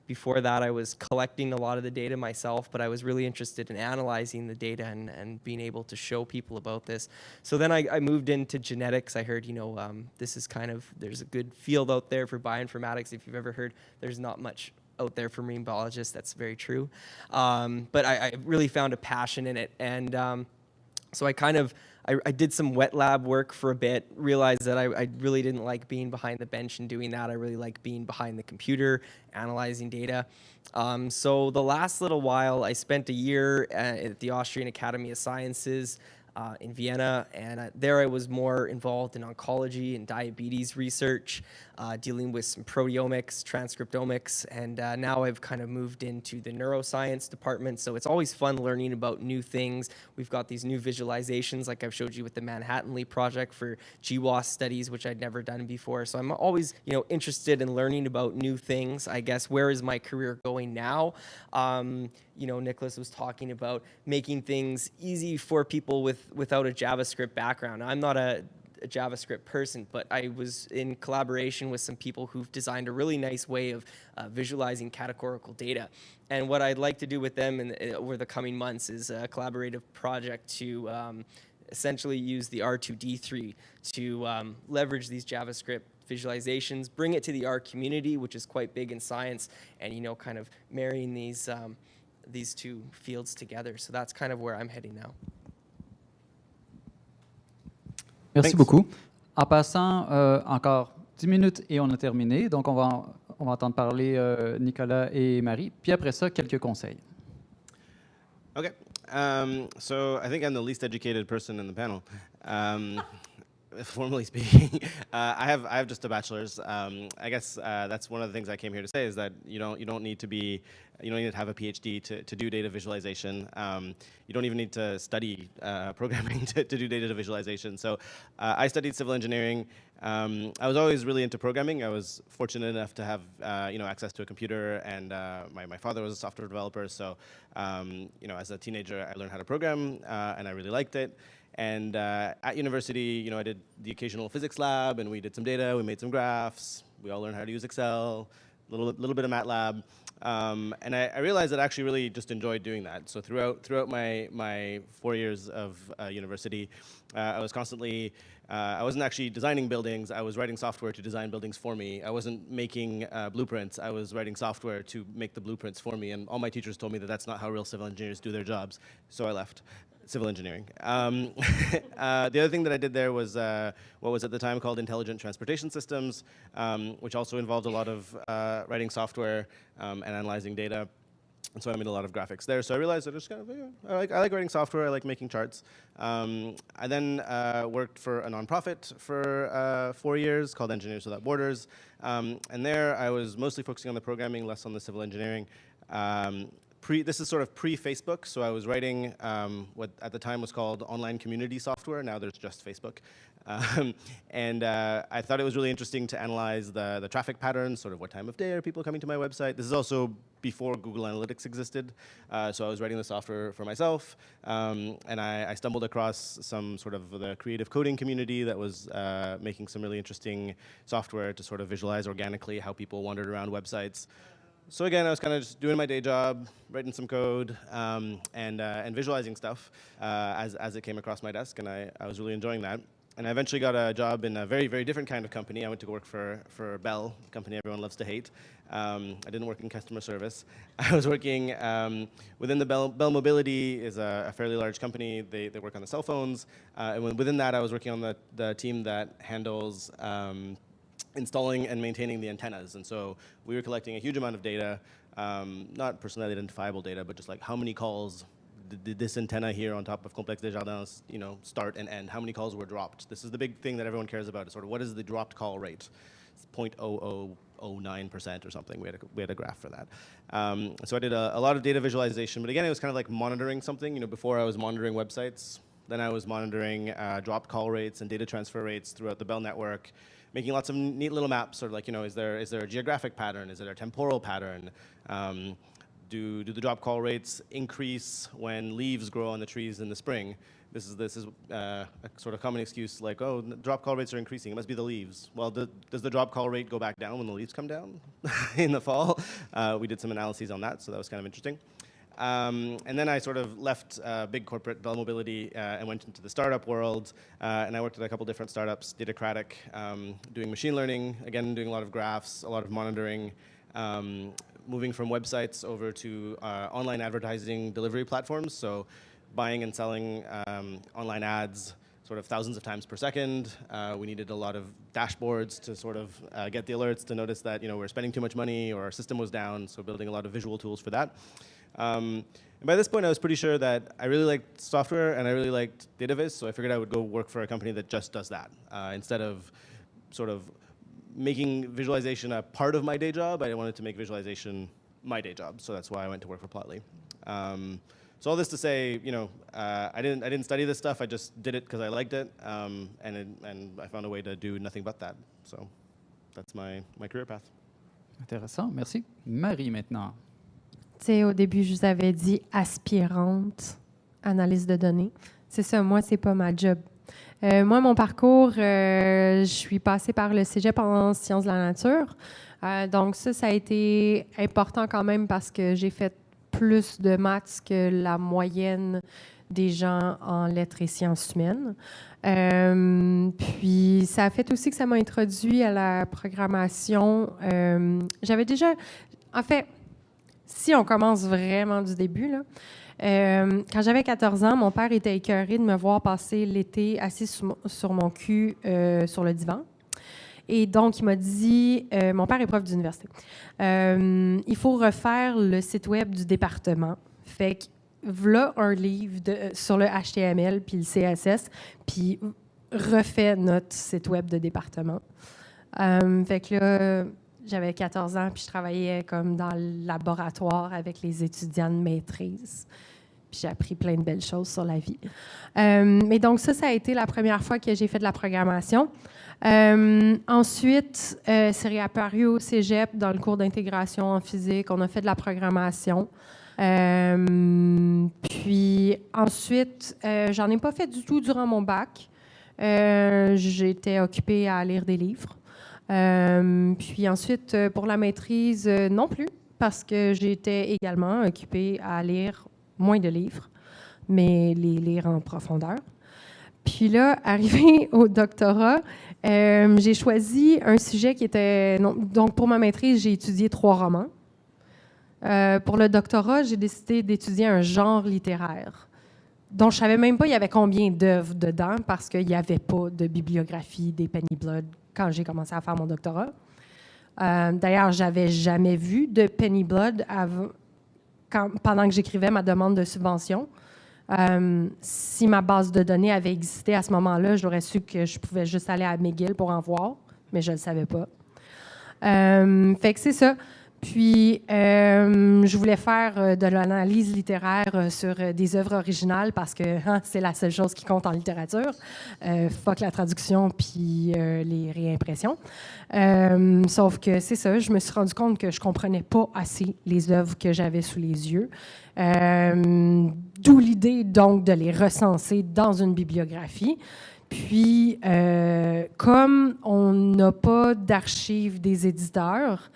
before that, I was collecting a lot of the data myself, but I was really interested in analyzing the data and being able to show people about this. So then I moved into genetics. I heard, you know, this is kind of, there's a good field out there for bioinformatics. If you've ever heard, there's not much out there for marine biologists. That's very true. But I really found a passion in it. And so I did some wet lab work for a bit, realized that I really didn't like being behind the bench and doing that. I really like being behind the computer, analyzing data. So the last little while, I spent a year at the Austrian Academy of Sciences in Vienna, and there I was more involved in oncology and diabetes research, dealing with some proteomics, transcriptomics, and now I've kind of moved into the neuroscience department, so it's always fun learning about new things. We've got these new visualizations, like I've showed you with the Manhattan Leap project for GWAS studies, which I'd never done before, so I'm always, you know, interested in learning about new things. I guess, where is my career going now? You know, Nicholas was talking about making things easy for people without a JavaScript background. I'm not a JavaScript person, but I was in collaboration with some people who've designed a really nice way of visualizing categorical data. And what I'd like to do with them over the coming months is a collaborative project to essentially use the R2D3 to leverage these JavaScript visualizations, bring it to the R community, which is quite big in science, and, you know, kind of marrying these two fields together. So that's kind of where I'm heading now. Merci Thanks. beaucoup. En passant, encore 10 minutes et on a terminé. Donc, on va entendre parler Nicolas et Marie. Puis après ça, quelques conseils. Okay. So I think I'm the least educated person in the panel. Formally speaking, I have just a bachelor's. I guess that's one of the things I came here to say is that you don't need to have a PhD to do data visualization. You don't even need to study programming to do data visualization. So I studied civil engineering. I was always really into programming. I was fortunate enough to have access to a computer, and my father was a software developer. So as a teenager, I learned how to program, and I really liked it. And at university, I did the occasional physics lab, and we did some data. We made some graphs. We all learned how to use Excel, a little bit of MATLAB. And I realized that I actually really just enjoyed doing that. So throughout my 4 years of university, I was constantly, I wasn't actually designing buildings. I was writing software to design buildings for me. I wasn't making blueprints. I was writing software to make the blueprints for me. And all my teachers told me that that's not how real civil engineers do their jobs. So I left civil engineering. The other thing that I did there was what was at the time called intelligent transportation systems, which also involved a lot of writing software and analyzing data. And so I made a lot of graphics there. So I realized that I like writing software. I like making charts. I then worked for a nonprofit for 4 years called Engineers Without Borders. And there I was mostly focusing on the programming, less on the civil engineering. This is sort of pre-Facebook, so I was writing what at the time was called online community software. Now there's just Facebook. And I thought it was really interesting to analyze the traffic patterns, sort of what time of day are people coming to my website. This is also before Google Analytics existed, so I was writing the software for myself. And I stumbled across some sort of the creative coding community that was making some really interesting software to sort of visualize organically how people wandered around websites. So again, I was kind of just doing my day job, writing some code, and visualizing stuff as it came across my desk, and I was really enjoying that. And I eventually got a job in a very, very different kind of company. I went to work for Bell, a company everyone loves to hate. I didn't work in customer service. I was working within the Bell Mobility is a fairly large company. They work on the cell phones. And within that, I was working on the team that handles installing and maintaining the antennas. And so we were collecting a huge amount of data, not personally identifiable data, but just like how many calls did this antenna here on top of Complexe Desjardins, you know, start and end? How many calls were dropped? This is the big thing that everyone cares about, is sort of what is the dropped call rate? It's 0.0009% or something. We had a graph for that. So I did a lot of data visualization, but again, it was kind of like monitoring something. You know, before I was monitoring websites, then I was monitoring dropped call rates and data transfer rates throughout the Bell network, making lots of neat little maps, sort of like, you know, is there a geographic pattern? Is there a temporal pattern? Do the drop call rates increase when leaves grow on the trees in the spring? This is a sort of common excuse, like, oh, drop call rates are increasing, it must be the leaves. Well, does the drop call rate go back down when the leaves come down in the fall? We did some analyses on that, so that was kind of interesting. And then I sort of left big corporate Bell Mobility and went into the startup world. And I worked at a couple different startups, Datacratic, doing machine learning, again, doing a lot of graphs, a lot of monitoring, moving from websites over to online advertising delivery platforms. So buying and selling online ads sort of thousands of times per second. We needed a lot of dashboards to sort of get the alerts to notice that, you know, we're spending too much money or our system was down. So building a lot of visual tools for that. And by this point, I was pretty sure that I really liked software and I really liked DataViz, so I figured I would go work for a company that just does that. Instead of sort of making visualization a part of my day job, I wanted to make visualization my day job, so that's why I went to work for Plotly. So all this to say, you know, I didn't study this stuff, I just did it because I liked it, and I found a way to do nothing but that. So that's my career path. Intéressant, merci. Marie, maintenant. Tu sais, au début, je vous avais dit aspirante, analyse de données. C'est ça, moi, c'est pas ma job. Moi, mon parcours, je suis passée par le cégep en sciences de la nature. Donc ça a été important quand même parce que j'ai fait plus de maths que la moyenne des gens en lettres et sciences humaines. Puis ça a fait aussi que ça m'a introduit à la programmation. J'avais déjà... En fait, si on commence vraiment du début, là, quand j'avais 14 ans, mon père était écœuré de me voir passer l'été assis sur mon cul sur le divan. Et donc, il m'a dit, mon père est prof d'université, il faut refaire le site web du département. Fait que, voilà un livre sur le HTML puis le CSS, puis refait notre site web de département. Fait que là, j'avais 14 ans, puis je travaillais comme dans le laboratoire avec les étudiants de maîtrise. Puis j'ai appris plein de belles choses sur la vie. Mais donc ça a été la première fois que j'ai fait de la programmation. Ensuite, c'est réapparu au cégep dans le cours d'intégration en physique. On a fait de la programmation. Puis ensuite, j'en ai pas fait du tout durant mon bac. J'étais occupée à lire des livres. Puis ensuite, pour la maîtrise, non plus, parce que j'étais également occupée à lire moins de livres, mais les lire en profondeur. Puis là, arrivé au doctorat, j'ai choisi un sujet qui était... Donc, pour ma maîtrise, j'ai étudié 3 romans. Pour le doctorat, j'ai décidé d'étudier un genre littéraire dont je ne savais même pas il y avait combien d'œuvres dedans parce qu'il n'y avait pas de bibliographie des Penny Blood quand j'ai commencé à faire mon doctorat. D'ailleurs, je n'avais jamais vu de Penny Blood pendant que j'écrivais ma demande de subvention. Si ma base de données avait existé à ce moment-là, j'aurais su que je pouvais juste aller à McGill pour en voir, mais je ne le savais pas. Fait que c'est ça. Puis, je voulais faire de l'analyse littéraire sur des œuvres originales parce que c'est la seule chose qui compte en littérature. Fuck la traduction puis les réimpressions. Sauf que c'est ça, je me suis rendu compte que je comprenais pas assez les œuvres que j'avais sous les yeux. D'où l'idée, donc, de les recenser dans une bibliographie. Puis, comme on n'a pas d'archives des éditeurs,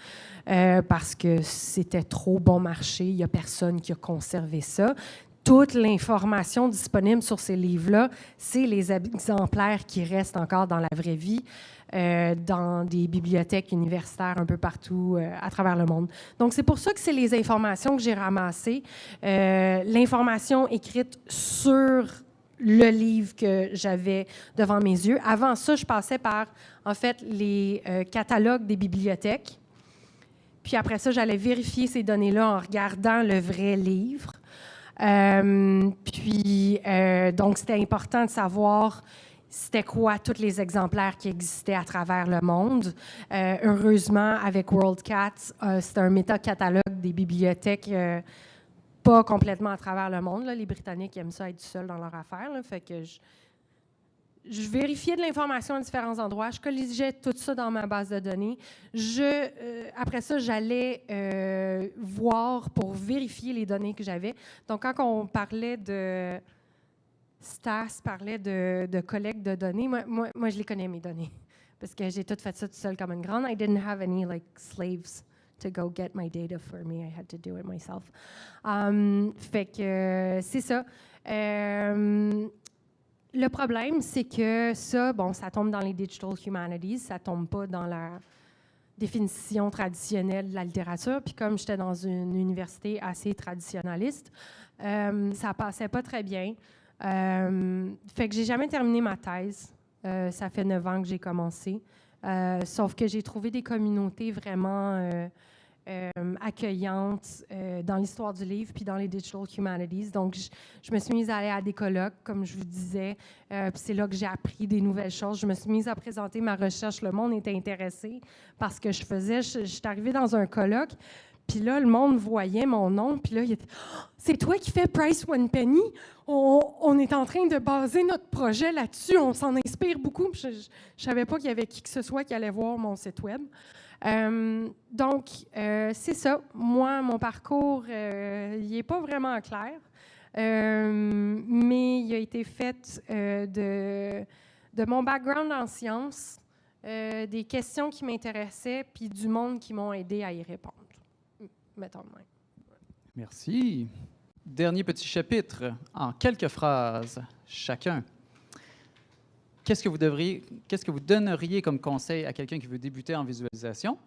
parce que c'était trop bon marché, il n'y a personne qui a conservé ça. Toute l'information disponible sur ces livres-là, c'est les exemplaires qui restent encore dans la vraie vie, dans des bibliothèques universitaires un peu partout à travers le monde. Donc, c'est pour ça que c'est les informations que j'ai ramassées. L'information écrite sur le livre que j'avais devant mes yeux. Avant ça, je passais par, en fait, les catalogues des bibliothèques. Puis après ça, j'allais vérifier ces données-là en regardant le vrai livre. Donc, c'était important de savoir c'était quoi tous les exemplaires qui existaient à travers le monde. Heureusement, avec WorldCat, c'est un méta-catalogue des bibliothèques pas complètement à travers le monde. Là. Les Britanniques aiment ça être seuls dans leur affaire. Là, fait que je vérifiais de l'information à différents endroits. Je colligeais tout ça dans ma base de données. Après ça, j'allais voir pour vérifier les données que j'avais. Donc, quand on parlait de... Stas parlait de collecte de données. Moi, je les connais, mes données. Parce que j'ai tout fait ça tout seul comme une grande. I didn't have any slaves to go get my data for me. I had to do it myself. Fait que c'est ça. Le problème, c'est que ça tombe dans les digital humanities. Ça tombe pas dans la définition traditionnelle de la littérature. Puis comme j'étais dans une université assez traditionnaliste, ça passait pas très bien. Fait que j'ai jamais terminé ma thèse. Ça fait 9 ans que j'ai commencé. Sauf que j'ai trouvé des communautés vraiment accueillantes dans l'histoire du livre puis dans les digital humanities. Donc, je me suis mise à aller à des colloques, comme je vous disais. Puis c'est là que j'ai appris des nouvelles choses. Je me suis mise à présenter ma recherche. Le monde était intéressé par ce que je faisais. Je suis arrivée dans un colloque. Puis là, le monde voyait mon nom, puis là, il était « C'est toi qui fais Price One Penny? On est en train de baser notre projet là-dessus, on s'en inspire beaucoup. » Je ne savais pas qu'il y avait qui que ce soit qui allait voir mon site web. Donc, c'est ça. Moi, mon parcours, il n'est pas vraiment clair, mais il a été fait de mon background en sciences, des questions qui m'intéressaient, puis du monde qui m'ont aidé à y répondre. Mettons de même. Merci. Dernier petit chapitre, en quelques phrases, chacun. Qu'est-ce que vous donneriez comme conseil à quelqu'un qui veut débuter en visualisation?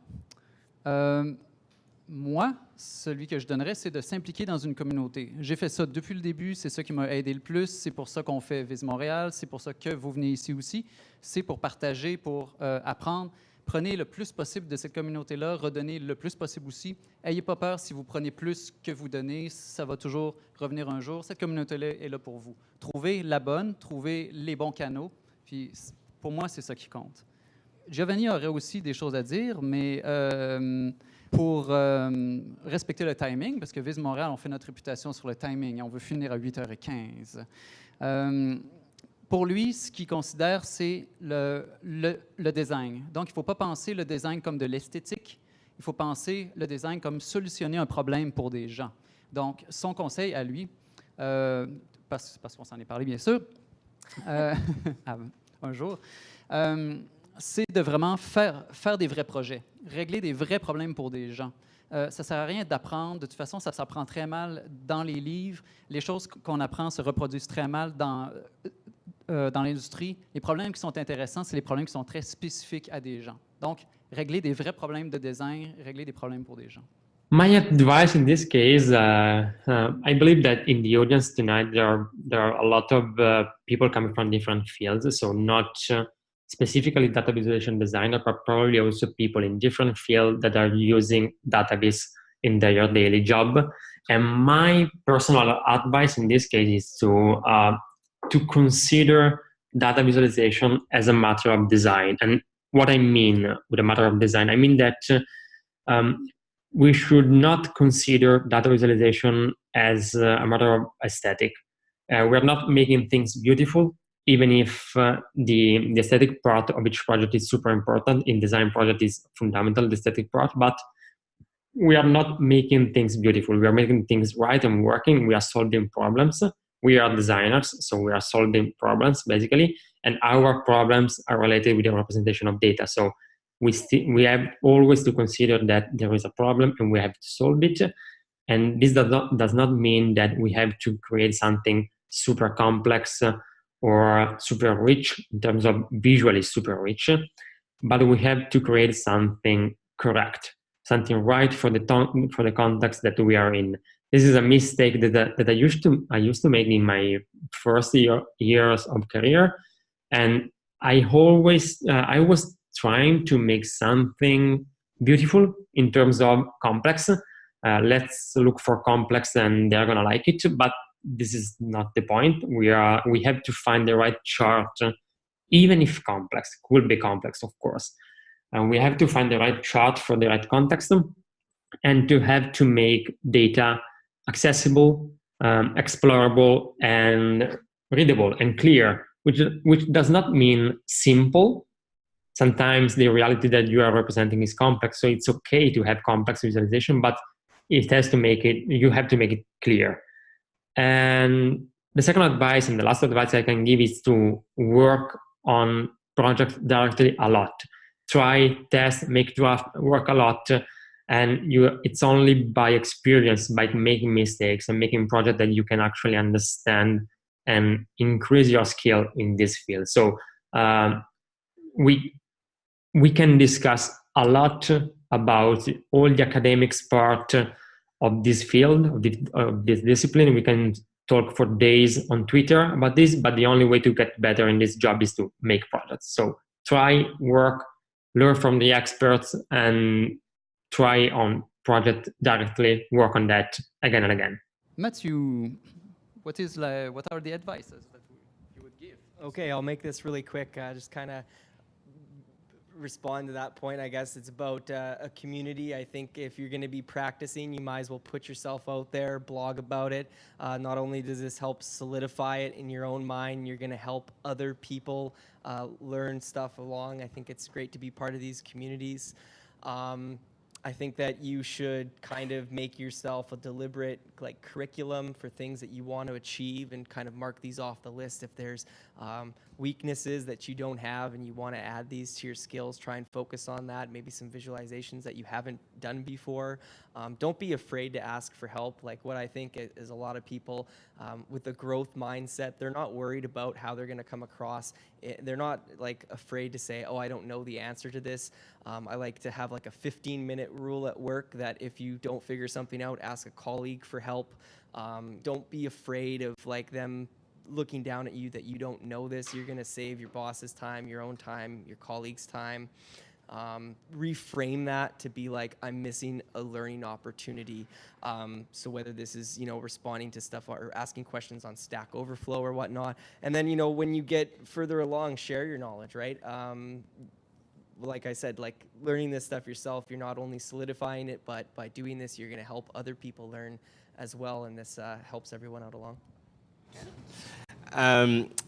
Moi, celui que je donnerais, c'est de s'impliquer dans une communauté. J'ai fait ça depuis le début, c'est ça qui m'a aidé le plus, c'est pour ça qu'on fait Vis Montréal, c'est pour ça que vous venez ici aussi, c'est pour partager, pour apprendre. Prenez le plus possible de cette communauté-là, redonnez le plus possible aussi. Ayez pas peur si vous prenez plus que vous donnez, ça va toujours revenir un jour. Cette communauté-là est là pour vous. Trouvez la bonne, trouvez les bons canaux, puis pour moi, c'est ça qui compte. Giovanni aurait aussi des choses à dire, mais pour respecter le timing, parce que Vis Montréal, on fait notre réputation sur le timing, on veut finir à 8h15. Pour lui, ce qu'il considère, c'est le design. Donc, il ne faut pas penser le design comme de l'esthétique. Il faut penser le design comme solutionner un problème pour des gens. Donc, son conseil à lui, parce qu'on s'en est parlé, bien sûr, un jour, c'est de vraiment faire des vrais projets, régler des vrais problèmes pour des gens. Ça ne sert à rien d'apprendre. De toute façon, ça s'apprend très mal dans les livres. Les choses qu'on apprend se reproduisent très mal dans l'industrie. Les problèmes qui sont intéressants, c'est les problèmes qui sont très spécifiques à des gens. Donc, régler des vrais problèmes de design, régler des problèmes pour des gens. My advice in this case, I believe that in the audience tonight, there are a lot of people coming from different fields, so not specifically data visualization designer, but probably also people in different fields that are using database in their daily job. And my personal advice in this case is to consider data visualization as a matter of design. And what I mean with a matter of design, I mean that we should not consider data visualization as a matter of aesthetic. We're not making things beautiful, even if the aesthetic part of each project is super important. In design project is fundamental, the aesthetic part, but we are not making things beautiful. We are making things right and working. We are solving problems. We are designers, so we are solving problems basically, and our problems are related with the representation of data. So we have always to consider that there is a problem and we have to solve it. And this does not mean that we have to create something super complex or super rich in terms of visually super rich, but we have to create something correct, something right for the context that we are in. This is a mistake that I used to make in my first years of career, and I was trying to make something beautiful in terms of complex, let's look for complex and they're gonna like it. But this is not the point. We have to find the right chart, even if complex, will be complex, of course. And we have to find the right chart for the right context, and to have to make data accessible, explorable, and readable and clear, which does not mean simple. Sometimes the reality that you are representing is complex, so it's okay to have complex visualization, but you have to make it clear. And the second advice and the last advice I can give is to work on projects directly a lot. Try, test, make draft, work a lot. And it's only by experience, by making mistakes and making projects that you can actually understand and increase your skill in this field. So we can discuss a lot about all the academics part of this field, of this discipline. We can talk for days on Twitter about this, but the only way to get better in this job is to make projects. So try, work, learn from the experts, and try on project directly, work on that again and again. Matthew, what are the advices that you would give? Okay, I'll make this really quick. Just kind of respond to that point. I guess it's about a community. I think if you're going to be practicing, you might as well put yourself out there, blog about it. Not only does this help solidify it in your own mind, you're going to help other people learn stuff along. I think it's great to be part of these communities. I think that you should kind of make yourself a deliberate curriculum for things that you want to achieve and kind of mark these off the list. If there's weaknesses that you don't have and you want to add these to your skills, try and focus on that. Maybe some visualizations that you haven't done before. Don't be afraid to ask for help. Like what I think is a lot of people with a growth mindset, they're not worried about how they're going to come across. They're not afraid to say, oh, I don't know the answer to this. I like to have a 15-minute rule at work that if you don't figure something out, ask a colleague for help. Don't be afraid of them looking down at you that you don't know this. You're going to save your boss's time, your own time, your colleagues' time. Reframe that to be I'm missing a learning opportunity. So whether this is, responding to stuff or asking questions on Stack Overflow or whatnot. And then, when you get further along, share your knowledge, right? Like I said, learning this stuff yourself, you're not only solidifying it, but by doing this, you're going to help other people learn as well. And this helps everyone out along.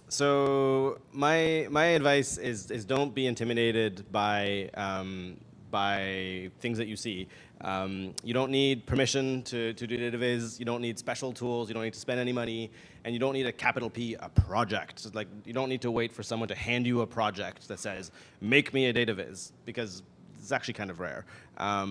So my advice is don't be intimidated by things that you see. You don't need permission to do data viz. You don't need special tools. You don't need to spend any money, and you don't need a capital P, a project. So you don't need to wait for someone to hand you a project that says, make me a data viz, because it's actually kind of rare.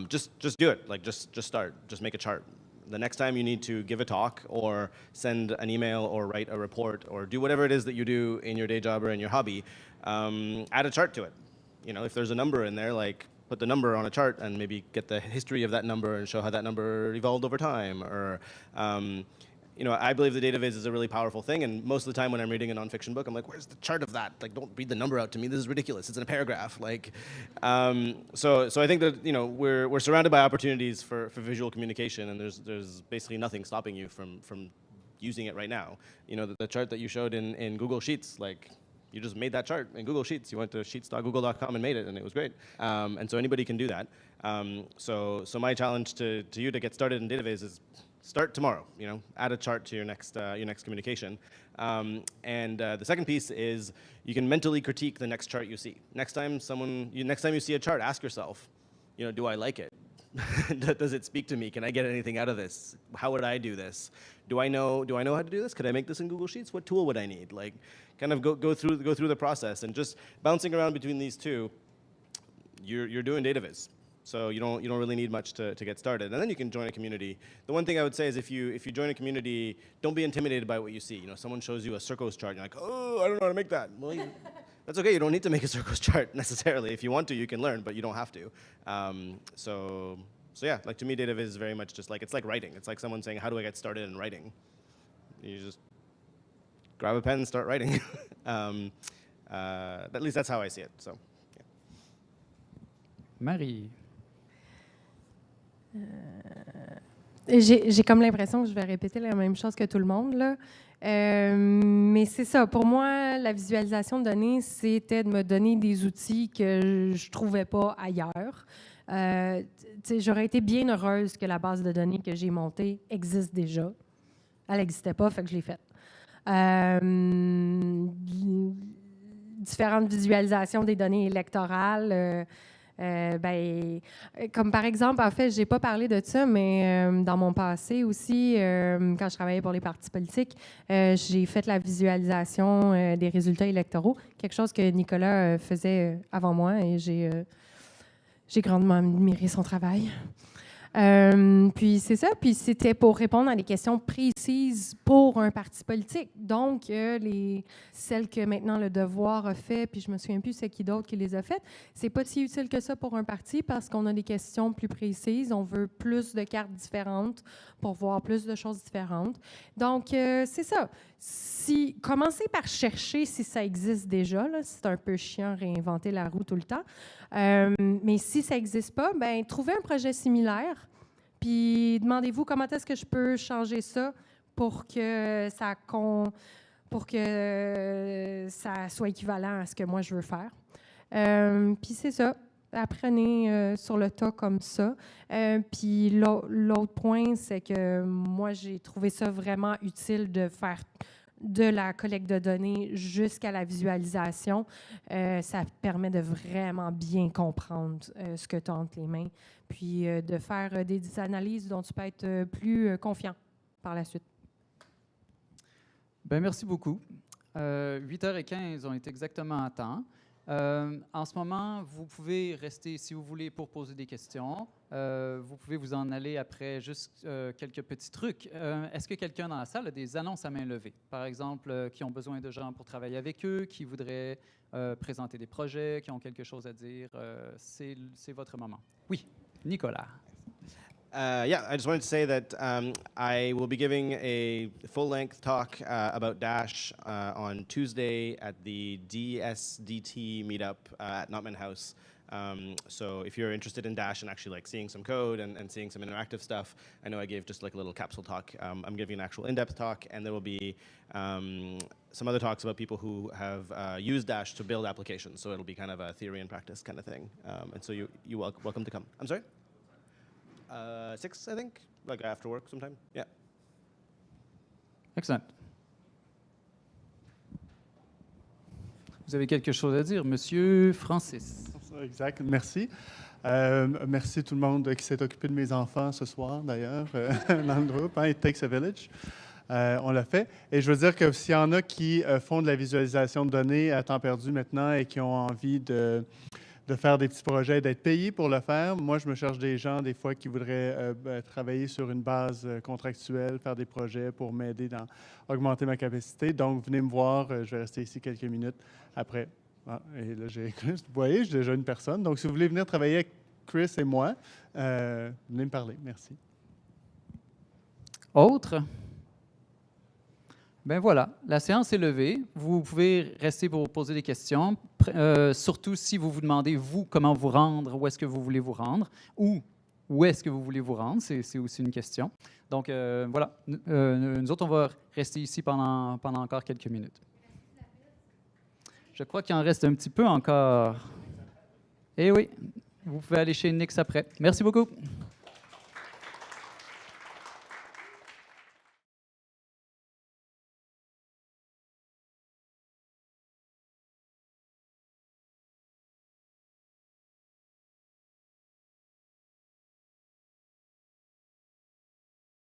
Just do it. Just start. Just make a chart. The next time you need to give a talk or send an email or write a report or do whatever it is that you do in your day job or in your hobby, add a chart to it. If there's a number in there, put the number on a chart and maybe get the history of that number and show how that number evolved over time. Or, I believe the data viz is a really powerful thing, and most of the time when I'm reading a nonfiction book, I'm like, where's the chart of that? Don't read the number out to me. This is ridiculous. It's in a paragraph. So I think that we're surrounded by opportunities for visual communication, and there's basically nothing stopping you from using it right now. The chart that you showed in Google Sheets, you just made that chart in Google Sheets. You went to sheets.google.com and made it, and it was great. And so anybody can do that. So my challenge to you to get started in data viz is start tomorrow. Add a chart to your next communication. And the second piece is you can mentally critique the next chart you see. Next time you see a chart, ask yourself, do I like it? Does it speak to me? Can I get anything out of this? How would I do this? Do I know how to do this? Could I make this in Google Sheets? What tool would I need? Kind of go through the process, and just bouncing around between these two, you're doing data viz. So you don't really need much to get started, and then you can join a community. The one thing I would say is if you join a community, don't be intimidated by what you see. Someone shows you a Circos chart, and you're like, oh, I don't know how to make that. Well, that's okay. You don't need to make a Circos chart necessarily. If you want to, you can learn, but you don't have to. So yeah, to me, data viz is very much just it's like writing. It's like someone saying, how do I get started in writing? You just grab a pen and start writing. At least that's how I see it. So, yeah. Marie. J'ai comme l'impression que je vais répéter la même chose que tout le monde, là. Mais c'est ça. Pour moi, la visualisation de données, c'était de me donner des outils que je ne trouvais pas ailleurs. J'aurais été bien heureuse que la base de données que j'ai montée existe déjà. Elle n'existait pas, fait que je l'ai faite. Différentes visualisations des données électorales. Comme par exemple, en fait, je n'ai pas parlé de ça, mais dans mon passé aussi, quand je travaillais pour les partis politiques, j'ai fait la visualisation des résultats électoraux, quelque chose que Nicolas faisait avant moi et j'ai grandement admiré son travail. Puis c'est ça, puis c'était pour répondre à des questions précises pour un parti politique. Donc, celles que maintenant Le Devoir a fait, puis je me souviens plus c'est qui d'autre qui les a faites, c'est pas si utile que ça pour un parti parce qu'on a des questions plus précises, on veut plus de cartes différentes pour voir plus de choses différentes. Donc, c'est ça. Commencez par chercher si ça existe déjà, là, c'est un peu chiant réinventer la roue tout le temps. Mais si ça n'existe pas, ben trouvez un projet similaire, puis demandez-vous comment est-ce que je peux changer ça pour que ça soit équivalent à ce que moi je veux faire. Puis c'est ça. Apprenez sur le tas comme ça. Puis l'autre point, c'est que moi, j'ai trouvé ça vraiment utile de faire de la collecte de données jusqu'à la visualisation. Ça permet de vraiment bien comprendre ce que tu as entre les mains, puis de faire des analyses dont tu peux être plus confiant par la suite. Bien, merci beaucoup. 8h15, on est exactement à temps. En ce moment, vous pouvez rester, si vous voulez, pour poser des questions. Vous pouvez vous en aller après juste quelques petits trucs. Est-ce que quelqu'un dans la salle a des annonces à main levée? Par exemple, qui ont besoin de gens pour travailler avec eux, qui voudraient présenter des projets, qui ont quelque chose à dire? C'est votre moment. Oui, Nicolas. Yeah, I just wanted to say that I will be giving a full-length talk about Dash on Tuesday at the DSDT meetup at Notman House. So if you're interested in Dash and actually like seeing some code and seeing some interactive stuff, I know I gave just like a little capsule talk. I'm giving an actual in-depth talk, and there will be some other talks about people who have used Dash to build applications. So it'll be kind of a theory and practice kind of thing. And so you're welcome to come. I'm sorry? 6, I think, like after work sometime. Yeah. Excellent. Vous avez quelque chose à dire, Monsieur Francis? Exact, merci. Merci tout le monde qui s'est occupé de mes enfants ce soir, d'ailleurs, dans le groupe. It takes a village. On l'a fait. Et je veux dire que s'il y en a qui font de la visualisation de données à temps perdu maintenant et qui ont envie de faire des petits projets, d'être payés pour le faire. Moi, je me cherche des gens, des fois, qui voudraient travailler sur une base contractuelle, faire des projets pour m'aider à augmenter ma capacité. Donc, venez me voir. Je vais rester ici quelques minutes après. Ah, et là, vous voyez, j'ai déjà une personne. Donc, si vous voulez venir travailler avec Chris et moi, venez me parler. Merci. Autre? Ben voilà, la séance est levée. Vous pouvez rester pour poser des questions, surtout si vous vous demandez, vous, comment vous rendre, où est-ce que vous voulez vous rendre, ou où est-ce que vous voulez vous rendre, c'est aussi une question. Donc voilà, nous autres, on va rester ici pendant encore quelques minutes. Je crois qu'il en reste un petit peu encore. Eh oui, vous pouvez aller chez Nix après. Merci beaucoup.